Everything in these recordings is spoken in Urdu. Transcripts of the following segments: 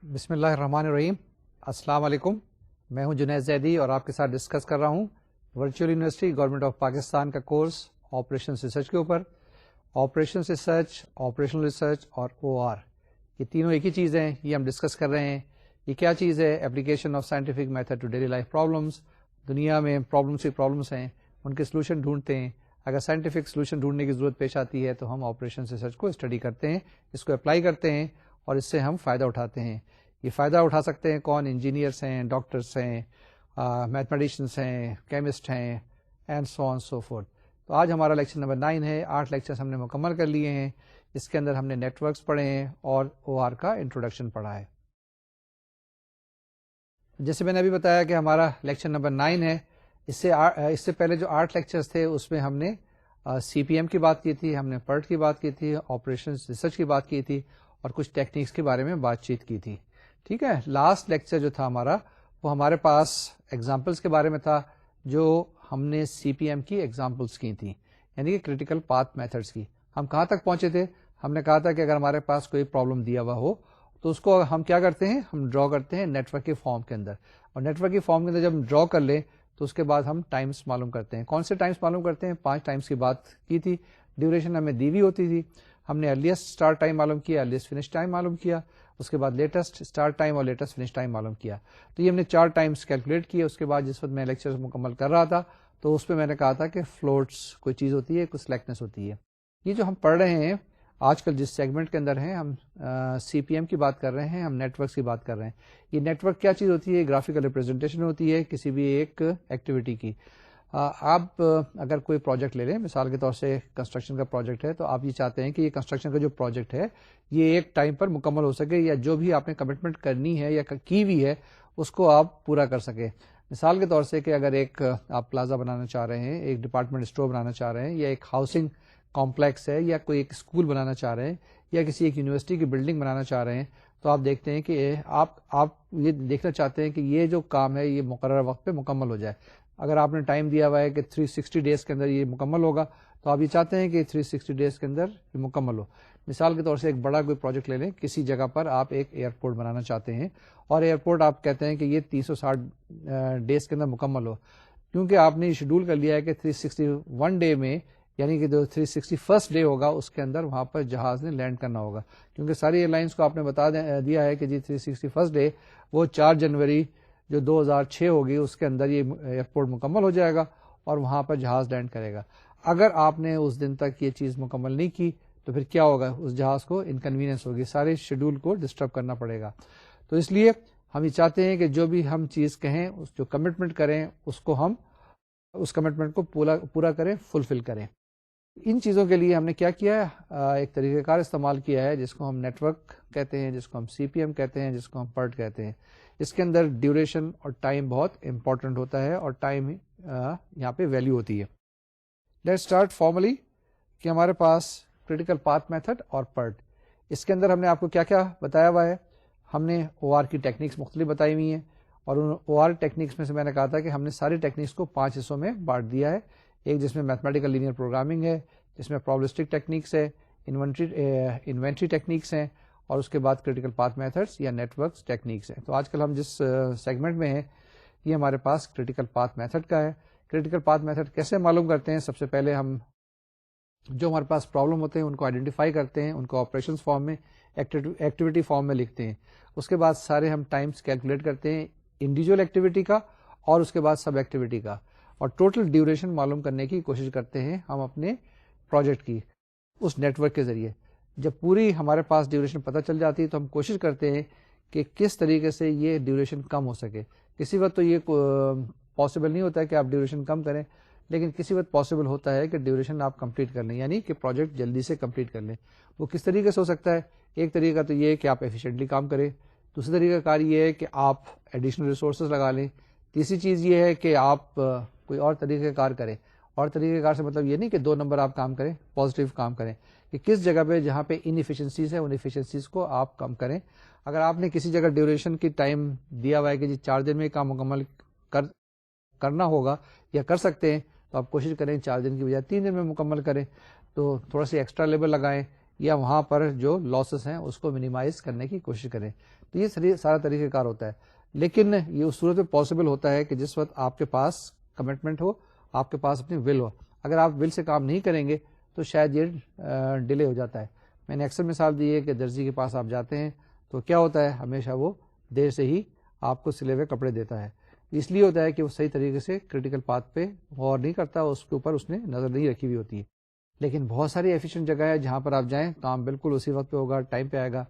بسم اللہ الرحمن الرحیم. السلام علیکم. میں ہوں جنید زیدی اور آپ کے ساتھ ڈسکس کر رہا ہوں virtual university government of Pakistan کا کورس آپریشن ریسرچ کے اوپر. آپریشن ریسرچ، آپریشنل ریسرچ اور OR یہ تینوں ایک ہی چیز ہیں. یہ ہم ڈسکس کر رہے ہیں. یہ کیا چیز ہے؟ Application of scientific method to daily life problems. دنیا میں پرابلمس ہیں، ان کے سلوشن ڈھونڈتے ہیں. اگر سائنٹیفک سلوشن ڈھونڈنے کی ضرورت پیش آتی ہے تو ہم آپریشن ریسرچ کو اسٹڈی کرتے ہیں، اس کو اپلائی کرتے ہیں اور اس سے ہم فائدہ اٹھاتے ہیں. یہ فائدہ اٹھا سکتے ہیں کون؟ انجینئرس ہیں، ڈاکٹرس ہیں، میتھمیٹیشینس ہیں، کیمسٹ ہیں، and so on so forth. تو آج ہمارا لیکچر نمبر 9 ہے. 8 لیکچرز ہم نے مکمل کر لیے ہیں. اس کے اندر ہم نے نیٹ ورکس پڑھے ہیں اور OR کا انٹروڈکشن پڑھا ہے. جیسے میں نے ابھی بتایا کہ ہمارا لیکچر نمبر 9 ہے. اس سے پہلے جو 8 لیکچرز تھے اس میں ہم نے CPM کی بات کی تھی، ہم نے PERT کی بات کی تھی، آپریشن ریسرچ کی بات کی تھی اور کچھ ٹیکنیکس کے بارے میں بات چیت کی تھی. ٹھیک ہے. لاسٹ لیکچر جو تھا ہمارا وہ ہمارے پاس ایگزامپلس کے بارے میں تھا، جو ہم نے CPM کی ایگزامپلس کی تھیں، یعنی کہ کرٹیکل پاتھ میتھڈس کی. ہم کہاں تک پہنچے تھے؟ ہم نے کہا تھا کہ اگر ہمارے پاس کوئی پرابلم دیا ہوا ہو تو اس کو ہم کیا کرتے ہیں؟ ہم ڈرا کرتے ہیں نیٹ ورک کے فارم کے اندر. اور نیٹ ورک کی فارم کے اندر جب ہم ڈرا کر لیں تو اس کے بعد ہم ٹائمس معلوم کرتے ہیں. کون سے ٹائمس معلوم کرتے ہیں؟ 5 ٹائمس کی بات کی تھی. ڈیوریشن ہمیں دی ہوئی ہوتی تھی. ہم نے ارلیسٹ اسٹارٹ ٹائم معلوم کیا، ارلیسٹ فنش ٹائم معلوم کیا، اس کے بعد لیٹسٹ اسٹارٹ ٹائم اور لیٹسٹ فنش ٹائم معلوم کیا. تو یہ ہم نے 4 ٹائمس کیلکولیٹ کیے. اس کے بعد جس وقت میں لیکچر مکمل کر رہا تھا تو اس پہ میں نے کہا تھا کہ فلوٹس کوئی چیز ہوتی ہے، کوئی سلیکٹنس ہوتی ہے. یہ جو ہم پڑھ رہے ہیں آج کل جس سیگمنٹ کے اندر ہیں، ہم CPM کی بات کر رہے ہیں، ہم نیٹ ورکس کی بات کر رہے ہیں. یہ نیٹ ورک کیا چیز ہوتی ہے؟ گرافیکل ریپرزنٹیشن ہوتی ہے کسی بھی ایک ایکٹیویٹی کی. آپ اگر کوئی پروجیکٹ لے لیں، مثال کے طور سے کنسٹرکشن کا پروجیکٹ ہے، تو آپ یہ چاہتے ہیں کہ یہ کنسٹرکشن کا جو پروجیکٹ ہے یہ ایک ٹائم پر مکمل ہو سکے، یا جو بھی آپ نے کمٹمنٹ کرنی ہے یا کی ہوئی ہے اس کو آپ پورا کر سکیں. مثال کے طور سے کہ اگر ایک آپ پلازا بنانا چاہ رہے ہیں، ایک ڈپارٹمنٹ اسٹور بنانا چاہ رہے ہیں، یا ایک ہاؤسنگ کمپلیکس ہے، یا کوئی ایک اسکول بنانا چاہ رہے ہیں، یا کسی ایک یونیورسٹی کی بلڈنگ بنانا چاہ رہے ہیں، تو آپ دیکھتے ہیں کہ آپ یہ دیکھنا چاہتے ہیں کہ یہ جو کام ہے یہ مقررہ وقت پہ مکمل ہو جائے. اگر آپ نے ٹائم دیا ہوا ہے کہ 360 ڈیز کے اندر یہ مکمل ہوگا، تو آپ یہ چاہتے ہیں کہ 360 ڈیز کے اندر یہ مکمل ہو. مثال کے طور سے ایک بڑا کوئی پروجیکٹ لے لیں. کسی جگہ پر آپ ایک ایئرپورٹ بنانا چاہتے ہیں اور ایئرپورٹ آپ کہتے ہیں کہ یہ 360 ڈیز کے اندر مکمل ہو، کیونکہ آپ نے یہ شیڈول کر لیا ہے کہ 361 ڈے میں، یعنی کہ جو 361 ڈے ہوگا اس کے اندر وہاں پر جہاز نے لینڈ کرنا ہوگا. کیونکہ ساری ایئر لائنس کو آپ نے بتا دیا ہے کہ جی 361 ڈے وہ 4 جنوری جو 2006 ہوگی اس کے اندر یہ ایئرپورٹ مکمل ہو جائے گا اور وہاں پر جہاز لینڈ کرے گا. اگر آپ نے اس دن تک یہ چیز مکمل نہیں کی تو پھر کیا ہوگا؟ اس جہاز کو انکنوینئنس ہوگی، سارے شیڈول کو ڈسٹرب کرنا پڑے گا. تو اس لیے ہم یہ چاہتے ہیں کہ جو بھی ہم چیز کہیں، جو کمٹمنٹ کریں، اس کو ہم اس کمٹمنٹ کو پورا کریں، فلفل کریں. ان چیزوں کے لیے ہم نے کیا کیا ہے؟ ایک طریقہ کار استعمال کیا ہے جس کو ہم نیٹ ورک کہتے ہیں، جس کو ہم CPM کہتے ہیں، جس کو ہم PERT کہتے ہیں. اس کے اندر ڈیوریشن اور ٹائم بہت امپورٹنٹ ہوتا ہے اور ٹائم یہاں پہ ویلیو ہوتی ہے. لیٹ اسٹارٹ فارملی کہ ہمارے پاس کرٹیکل پاتھ میتھڈ اور PERT. اس کے اندر ہم نے آپ کو کیا کیا بتایا ہوا ہے؟ ہم نے OR کی ٹیکنیکس مختلف بتائی ہوئی ہیں، اور ان OR ٹیکنیکس میں سے میں نے کہا تھا کہ ہم نے ساری ٹیکنیکس کو 5 حصوں میں بانٹ دیا ہے. ایک جس میں میتھمیٹیکل لینئر پروگرامنگ ہے، جس میں پرابلسٹک ٹیکنیکس ہے، انوینٹری ٹیکنیکس ہیں، اور اس کے بعد کرٹیکل پاتھ میتھڈس یا نیٹ ورکس ٹیکنیکس ہیں. تو آج کل ہم جس سیگمنٹ میں ہیں یہ ہمارے پاس کرٹیکل پاتھ میتھڈ کا ہے. کرٹیکل پاتھ میتھڈ کیسے معلوم کرتے ہیں؟ سب سے پہلے ہم جو ہمارے پاس پرابلم ہوتے ہیں ان کو آئیڈینٹیفائی کرتے ہیں، ان کو آپریشنس فارم میں، ایکٹیویٹی فارم میں لکھتے ہیں. اس کے بعد سارے ہم ٹائمس کیلکولیٹ کرتے ہیں انڈیویجول ایکٹیویٹی کا اور اس کے بعد سب ایکٹیویٹی کا، اور ٹوٹل ڈیوریشن معلوم کرنے کی کوشش کرتے ہیں ہم اپنے پروجیکٹ کی اس نیٹ ورک کے ذریعے. جب پوری ہمارے پاس ڈیوریشن پتہ چل جاتی ہے تو ہم کوشش کرتے ہیں کہ کس طریقے سے یہ ڈیوریشن کم ہو سکے. کسی وقت تو یہ پاسبل نہیں ہوتا ہے کہ آپ ڈیوریشن کم کریں، لیکن کسی وقت پاسبل ہوتا ہے کہ ڈیوریشن آپ کمپلیٹ کر لیں، یعنی کہ پروجیکٹ جلدی سے کمپلیٹ کر لیں. وہ کس طریقے سے ہو سکتا ہے؟ ایک طریقہ تو یہ ہے کہ آپ ایفیشینٹلی کام کریں. دوسری طریقہ کار یہ ہے کہ آپ ایڈیشنل ریسورسز لگا لیں. تیسری چیز یہ ہے کہ آپ کوئی اور طریقہ کار کریں. اور طریقہ کار سے مطلب یہ نہیں کہ 2 نمبر آپ کام کریں، پازیٹیو کام کریں، کہ کس جگہ پہ جہاں پہ انفیشنسیز ہیں ان ایفیشنسیز کو آپ کم کریں. اگر آپ نے کسی جگہ ڈیوریشن کی ٹائم دیا ہوا ہے کہ جی 4 دن میں کام مکمل کرنا ہوگا یا کر سکتے ہیں، تو آپ کوشش کریں 4 دن کی بجائے 3 دن میں مکمل کریں. تو تھوڑا سی ایکسٹرا لیبر لگائیں یا وہاں پر جو لاسز ہیں اس کو منیمائز کرنے کی کوشش کریں. تو یہ سارا طریقہ کار ہوتا ہے. لیکن یہ اس صورت میں پاسبل ہوتا ہے کہ جس وقت آپ کے پاس کمٹمنٹ ہو, آپ کے پاس اپنی ول ہو. اگر آپ ول سے کام نہیں کریں گے تو شاید یہ ڈیلے ہو جاتا ہے. میں نے اکثر مثال دی ہے کہ درزی کے پاس آپ جاتے ہیں تو کیا ہوتا ہے, ہمیشہ وہ دیر سے ہی آپ کو سلے ہوئے کپڑے دیتا ہے. اس لیے ہوتا ہے کہ وہ صحیح طریقے سے کریٹیکل پاتھ پہ غور نہیں کرتا, اس کے اوپر اس نے نظر نہیں رکھی ہوئی ہوتی ہے. لیکن بہت ساری ایفیشینٹ جگہ ہے جہاں پر آپ جائیں کام بالکل اسی وقت پہ ہوگا, ٹائم پہ آئے گا.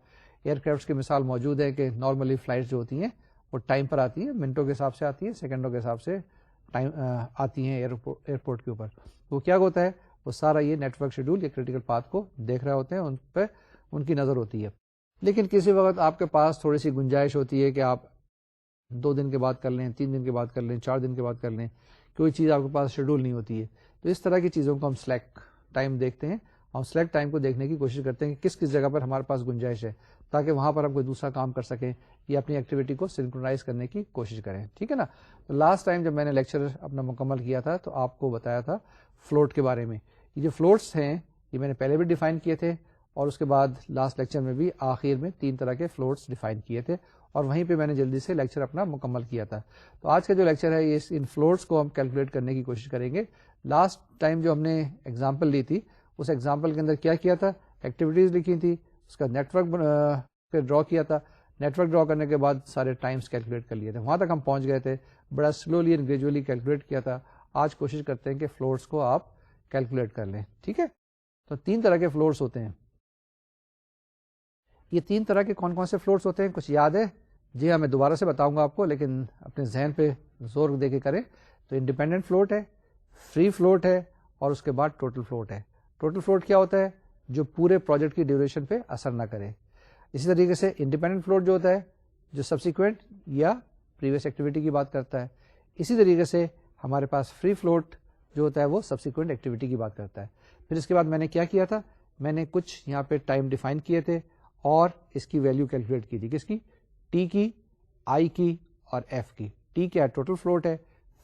ایئر کرافٹ کی مثال موجود ہے کہ نارملی فلائٹ جو ہوتی ہیں وہ ٹائم پر آتی ہیں, منٹوں کے حساب سے آتی ہیں, سیکنڈوں کے حساب سے ٹائم آتی ہیں ایئرپورٹ کے اوپر. وہ کیا ہوتا ہے, وہ سارا یہ نیٹ ورک شیڈول یا کریٹیکل پاتھ کو دیکھ رہے ہوتے ہیں, ان پہ ان کی نظر ہوتی ہے. لیکن کسی وقت آپ کے پاس تھوڑی سی گنجائش ہوتی ہے کہ آپ 2 دن کے بعد کر لیں, 3 دن کے بعد کر لیں, 4 دن کے بعد کر لیں, کوئی چیز آپ کے پاس شیڈول نہیں ہوتی ہے. تو اس طرح کی چیزوں کو ہم سلیک ٹائم دیکھتے ہیں, اور سلیکٹ ٹائم کو دیکھنے کی کوشش کرتے ہیں کہ کس جگہ پر ہمارے پاس گنجائش ہے, تاکہ وہاں پر ہم کوئی دوسرا کام کر سکیں یا اپنی ایکٹیویٹی کو سنکرونائز کرنے کی کوشش کریں. ٹھیک ہے نا. تو لاسٹ ٹائم جب میں نے لیکچر اپنا مکمل کیا تھا تو آپ کو بتایا تھا فلوٹ کے بارے میں. یہ جو فلوٹس ہیں یہ میں نے پہلے بھی ڈیفائن کیے تھے, اور اس کے بعد لاسٹ لیکچر میں بھی آخر میں 3 طرح کے فلوٹس ڈیفائن کیے تھے, اور وہیں پہ میں نے جلدی سے لیکچر اپنا مکمل کیا تھا. تو آج کا جو لیکچر ہے یہ ان فلوٹس کو ہم کیلکولیٹ کرنے کی کوشش کریں گے. لاسٹ ٹائم جو ہم نے ایگزامپل لی تھی اس ایگزامپل کے اندر کیا کیا تھا, ایکٹیویٹیز لکھی تھی, اس کا نیٹ ورک ڈرا کیا تھا, نیٹ ورک ڈرا کرنے کے بعد سارے ٹائمز کیلکولیٹ کر لیے تھے, وہاں تک ہم پہنچ گئے تھے, بڑا سلولی اینڈ گریجولی کیلکولیٹ کیا تھا. آج کوشش کرتے ہیں کہ فلوٹس کو آپ کیلکولیٹ کر لیں. ٹھیک ہے. تو 3 طرح کے فلوٹس ہوتے ہیں. یہ 3 طرح کے کون کون سے فلوٹس ہوتے ہیں, کچھ یاد ہے؟ جی ہاں, میں دوبارہ سے بتاؤں گا آپ کو, لیکن اپنے ذہن پہ زور دے کے کریں. تو انڈیپینڈنٹ فلوٹ ہے, فری فلوٹ ہے, اور اس کے بعد ٹوٹل فلوٹ ہے. ٹوٹل فلوٹ کیا ہوتا ہے, جو پورے پروجیکٹ کی ڈیوریشن پہ اثر نہ کرے. اسی طریقے سے انڈیپینڈنٹ فلوٹ جو ہوتا ہے جو سبسیکوینٹ یا پریویس ایکٹیویٹی کی بات کرتا ہے. اسی طریقے سے ہمارے پاس فری فلوٹ جو ہوتا ہے وہ سبسیکوینٹ ایکٹیویٹی کی بات کرتا ہے. پھر اس کے بعد میں نے کیا کیا تھا, میں نے کچھ یہاں پہ ٹائم ڈیفائن کیے تھے اور اس کی ویلیو کیلکولیٹ کی تھی. کس کی؟ ٹی کی, آئی کی اور ایف کی. ٹی کیا ہے؟ ٹوٹل فلوٹ ہے,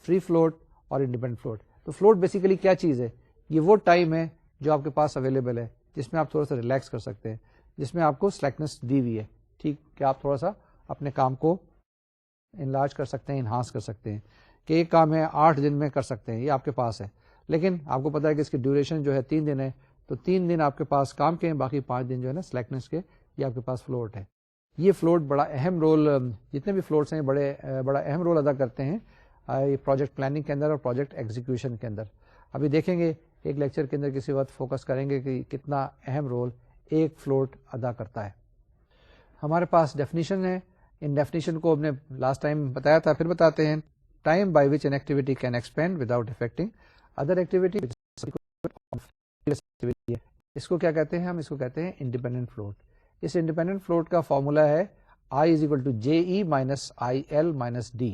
فری فلوٹ اور انڈیپینڈنٹ فلوٹ. تو فلوٹ بیسیکلی کیا چیز ہے, یہ وہ ٹائم ہے جو آپ کے پاس اویلیبل ہے جس میں آپ تھوڑا سا ریلیکس کر سکتے ہیں, جس میں آپ کو سلیکنس دی ہوئی ہے. ٹھیک, کہ آپ تھوڑا سا اپنے کام کو انلارج کر سکتے ہیں, انہانس کر سکتے ہیں, کہ ایک کام ہے 8 دن میں کر سکتے ہیں, یہ آپ کے پاس ہے. لیکن آپ کو پتا ہے کہ اس کی ڈیوریشن جو ہے 3 دن ہے, تو 3 دن آپ کے پاس کام کے ہیں, باقی 5 دن جو ہے نا سلیکنس کے, یہ آپ کے پاس فلوٹ ہے. یہ فلوٹ بڑا اہم رول, جتنے بھی فلوٹس ہیں بڑا اہم رول ادا کرتے ہیں یہ پروجیکٹ پلاننگ کے اندر اور پروجیکٹ ایگزیکیوشن کے اندر. ابھی دیکھیں گے ایک لیکچر کے اندر کسی وقت فوکس کریں گے کہ کتنا اہم رول ایک فلوٹ ادا کرتا ہے. ہمارے پاس ڈیفینیشن ہے, ان ڈیفینیشن کو ہم نے لاسٹ ٹائم بتایا تھا, پھر بتاتے ہیں. Time by which an activity can expand without affecting other activity. اس کو کیا کہتے ہیں, ہم اس کو کہتے ہیں انڈیپینڈنٹ فلوٹ. اس انڈیپینڈنٹ فلوٹ کا فارمولا ہے I is equal to JE minus IL minus D.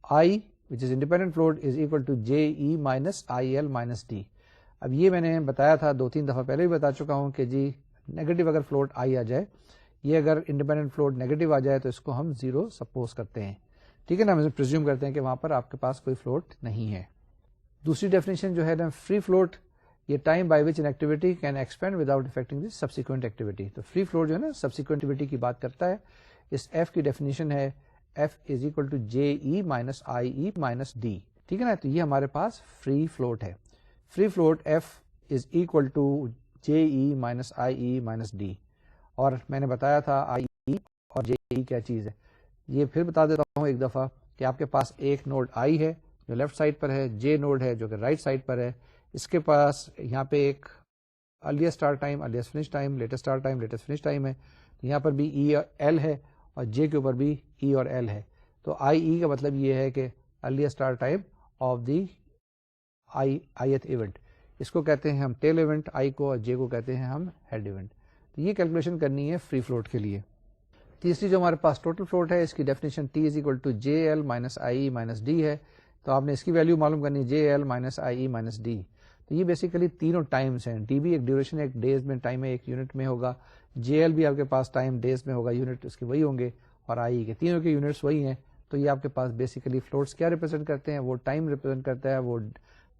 I which is independent float is equal to JE minus IL minus D. اب یہ میں نے بتایا تھا 2-3 دفعہ پہلے بھی بتا چکا ہوں کہ جی نیگیٹو اگر فلوٹ آئی آ جائے, یہ اگر انڈیپینڈنٹ فلوٹ نیگیٹو آ جائے تو اس کو ہم 0 سپوز کرتے ہیں. ٹھیک ہے نا, ہم پریزیوم کرتے ہیں کہ وہاں پر آپ کے پاس کوئی فلوٹ نہیں ہے. دوسری ڈیفینیشن جو ہے نا فری فلوٹ, یہ time by which an activity can expand without affecting the subsequent activity. تو فری فلوٹ جو ہے نا سبسیکوینٹ ایکٹیویٹی کی بات کرتا ہے. اس ایف کی ڈیفینیشن ہے F is equal to J E minus I E minus D. ٹھیک ہے نا, تو یہ ہمارے پاس فری فلوٹ ہے. Free float F is equal to J E minus I E minus D. اور میں نے بتایا تھا آئی ای اور جے ای کیا چیز ہے, یہ پھر بتا دیتا ہوں ایک دفعہ کہ آپ کے پاس ایک نوڈ آئی ہے جو لیفٹ سائڈ پر ہے, جے نوڈ ہے جو کہ رائٹ سائڈ پر ہے. اس کے پاس یہاں پہ ایک earliest start time, earliest finish time, latest start time, latest finish time ہے. یہاں پر بھی ای اور ایل ہے اور جے کے اوپر بھی ای اور ایل ہے. تو آئی ای کا مطلب یہ ہے کہ earliest start time of the ith event, اس کو کہتے ہیں ہم ٹیل ایونٹ آئی کو, اور جے کو کہتے ہیں ہم ہیڈ ایونٹ. تو یہ کیلکولیشن کرنی ہے فری فلوٹ کے لیے. تیسری جو ہمارے پاس ٹوٹل فلوٹ ہے, اس کی definition T is equal to J L minus I E minus D ہے. تو آپ نے اس کی ویلیو معلوم کرنی ہے جے L minus I E minus D. تو یہ بیسیکلی تینوں ٹائمس ہیں, ڈی بھی ایک ڈیوریشن ایک ڈیز میں ٹائم ہے, ایک یونٹ میں ہوگا. جے ایل بھی آپ کے پاس ٹائم ڈیز میں ہوگا, یونٹ اس کے وہی ہوں گے, اور آئی کے تینوں کے یونٹس وہی ہیں. تو یہ آپ کے پاس بیسیکلی فلوٹس کیا ریپرزینٹ کرتے ہیں, وہ ٹائم ریپرزینٹ کرتا ہے, وہ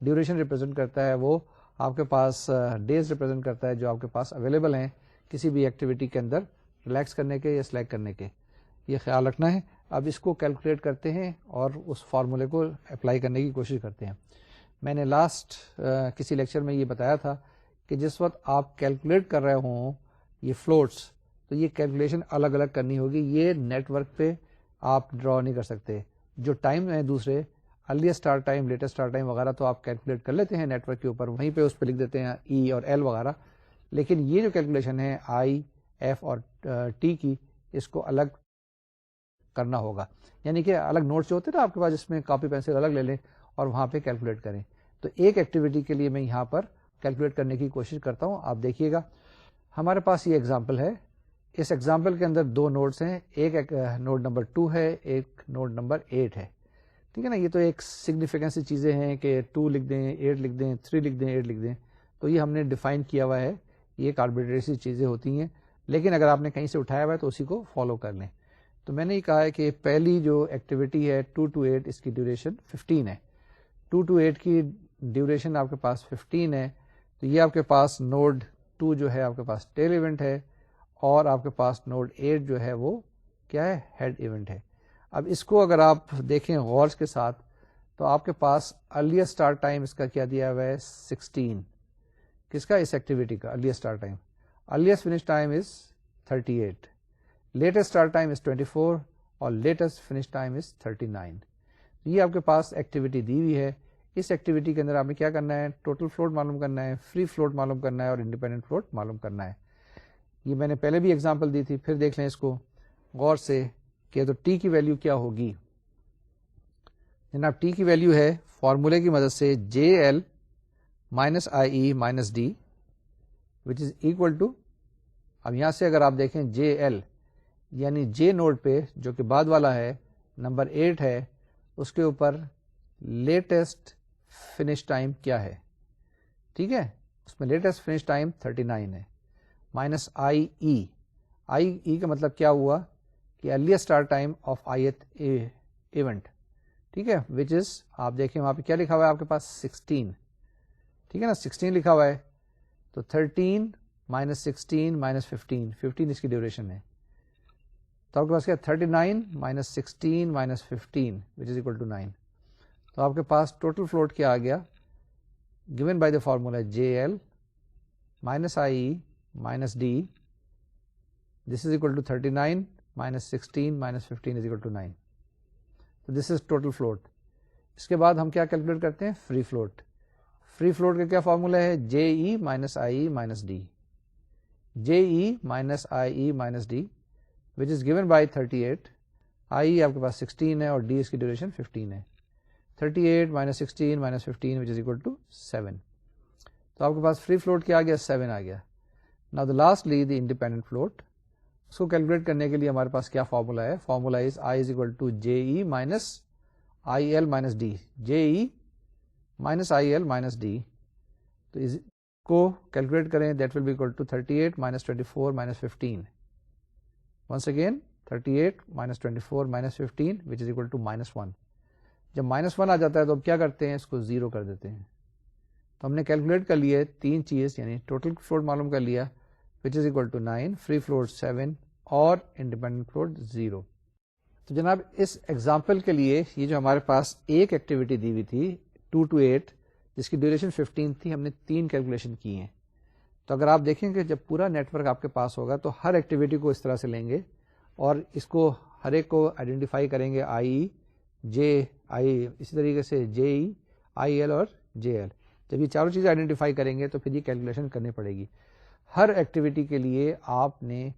ڈیوریشن ریپرزینٹ کرتا ہے, وہ آپ کے پاس ڈیز ریپرزینٹ کرتا ہے جو آپ کے پاس اویلیبل ہیں کسی بھی ایکٹیویٹی کے اندر ریلیکس کرنے کے یا سلیکٹ کرنے کے. یہ خیال رکھنا ہے. اب اس کو کیلکولیٹ کرتے ہیں اور اس فارمولے کو اپلائی کرنے کی کوشش کرتے ہیں. میں نے لاسٹ کسی لیکچر میں یہ بتایا تھا کہ جس وقت آپ کیلکولیٹ کر رہے ہوں یہ فلوٹس تو یہ کیلکولیشن الگ الگ کرنی ہوگی. یہ نیٹ ورک پہ آپ ڈرا نہیں کر سکتے. جو ٹائم ہے دوسرے earliest start time, latest start time وغیرہ تو آپ کیلکولیٹ کر لیتے ہیں نیٹ ورک کے اوپر, وہیں پہ اس پہ لکھ دیتے ہیں ای اور ایل وغیرہ. لیکن یہ جو کیلکولیشن ہے آئی, ایف اور ٹی کی, اس کو الگ کرنا ہوگا. یعنی کہ الگ نوٹس جو ہوتے ہیں نا آپ کے پاس, جس میں کاپی پینسل الگ لے لیں اور وہاں پہ کیلکولیٹ کریں. تو ایک ایکٹیویٹی کے لیے میں یہاں پر کیلکولیٹ کرنے کی کوشش کرتا ہوں. آپ دیکھیے گا ہمارے پاس یہ ایگزامپل ہے. اس ایگزامپل کے اندر دو نوڈس ہیں, ایک نوڈ نمبر 2 ہے, ایک نوڈ نمبر 8 ہے. ٹھیک ہے نا. یہ تو ایک سگنیفیکینس سی چیزیں ہیں کہ 2 لکھ دیں, 8 لکھ دیں, 3 لکھ دیں, 8 لکھ دیں. تو یہ ہم نے ڈیفائن کیا ہوا ہے. یہ ایک آربیٹری سی چیزیں ہوتی ہیں, لیکن اگر آپ نے کہیں سے اٹھایا ہوا ہے تو اسی کو فالو کر لیں. تو میں نے یہ کہا ہے کہ پہلی جو ایکٹیویٹی ہے 2 to 8, اس کی ڈیوریشن 15 ہے. 2 to 8 کی ڈیوریشن آپ کے پاس 15 ہے. تو یہ آپ کے پاس نوڈ 2 جو ہے آپ کے پاس ٹیل ایونٹ ہے, اور آپ کے پاس نوڈ 8 جو ہے وہ کیا ہے, ہیڈ ایونٹ ہے. اب اس کو اگر آپ دیکھیں غور کے ساتھ تو آپ کے پاس ارلیسٹ اسٹارٹ ٹائم اس کا کیا دیا ہوا ہے 16. کس کا, اس ایکٹیویٹی کا earliest start time. Earliest finish time is 38, latest start time is 24 اور لیٹسٹ فنش ٹائم از 39. یہ آپ کے پاس ایکٹیویٹی دی ہوئی ہے. اس ایکٹیویٹی کے اندر آپ نے کیا کرنا ہے, ٹوٹل فلوٹ معلوم کرنا ہے, فری فلوٹ معلوم کرنا ہے اور انڈیپینڈنٹ فلوٹ معلوم کرنا ہے. یہ میں نے پہلے بھی ایگزامپل دی تھی, پھر دیکھ لیں اس کو غور سے کہ تو ٹی کی ویلیو کیا ہوگی. جناب ٹی کی ویلیو ہے فارمولے کی مدد سے J L minus I E minus D which is equal to, اب یہاں سے اگر آپ دیکھیں جے ایل یعنی جے نوڈ پہ جو کہ بعد والا ہے نمبر 8 ہے, اس کے اوپر لیٹسٹ فنش ٹائم کیا ہے. ٹھیک ہے, اس میں لیٹسٹ فنش ٹائم 39 ہے, مائنس آئی ای. آئی ای کا مطلب کیا ہوا کہ earliest start time of آئیت event. ٹھیک ہے, وچ از آپ دیکھیں وہاں پہ کیا لکھا ہوا ہے آپ کے پاس 16. ٹھیک ہے نا, 16 لکھا ہوا ہے. تو 13 مائنس 16 مائنس 15, 15 اس کی ڈیوریشن ہے. تو آپ کے پاس کیا 39 minus 16 minus 15 which is equal to 9. تو آپ کے پاس ٹوٹل فلوٹ کیا آ گیا, given by the formula JL minus IE minus D, this is equal to 39 minus 16 minus 15 is equal to 9. So this is total float. اس کے بعد ہم کیا کیلکولیٹ کرتے ہیں, فری فلوٹ. فری فلوٹ کا کیا فارمولا ہے, JE minus IE minus D. JE minus IE minus D which is given by 38. IE آپ کے پاس 16 ہے اور D اس کی ڈیوریشن 15 ہے. 38 minus 16 minus 15 which is equal to 7. تو آپ کے پاس فری فلوٹ کیا آ گیا, 7 آ گیا. Now the lastly the independent float, اس کو کیلکولیٹ کرنے کے لیے ہمارے پاس کیا فارمولا ہے, formula is I is equal to JE minus IL minus D. JE minus IL minus D. تو اس کو کیلکولیٹ کریں, that will be equal to 38 minus 24 minus 15. Once again 38 minus 24 minus 15 which is equal to minus 1. جب -1 آ جاتا ہے تو اب کیا کرتے ہیں, اس کو 0 کر دیتے ہیں. تو ہم نے کیلکولیٹ کر لیے 3 چیز, یعنی ٹوٹل فلوٹ معلوم کر لیا which is equal to 9, free float 7 اور انڈیپینڈنٹ فلوٹ 0. تو جناب اس ایگزامپل کے لیے یہ جو ہمارے پاس ایک ایکٹیویٹی دی ہوئی تھی 2 to 8 جس کی ڈیوریشن 15 تھی, ہم نے 3 کیلکولیشن کی ہیں. تو اگر آپ دیکھیں کہ جب پورا نیٹ ورک آپ کے پاس ہوگا تو ہر ایکٹیویٹی کو اس طرح سے لیں گے اور اس کو ہر ایک کو آئیڈینٹیفائی کریں گے, آئی جے آئی, اسی طریقے سے جے ای آئی ایل اور جے ایل. جب یہ چاروں چیزیں آئیڈینٹیفائی کریں گے تو پھر یہ کیلکولیشن کرنی پڑے گی. ہر ایکٹیویٹی کے لیے آپ نے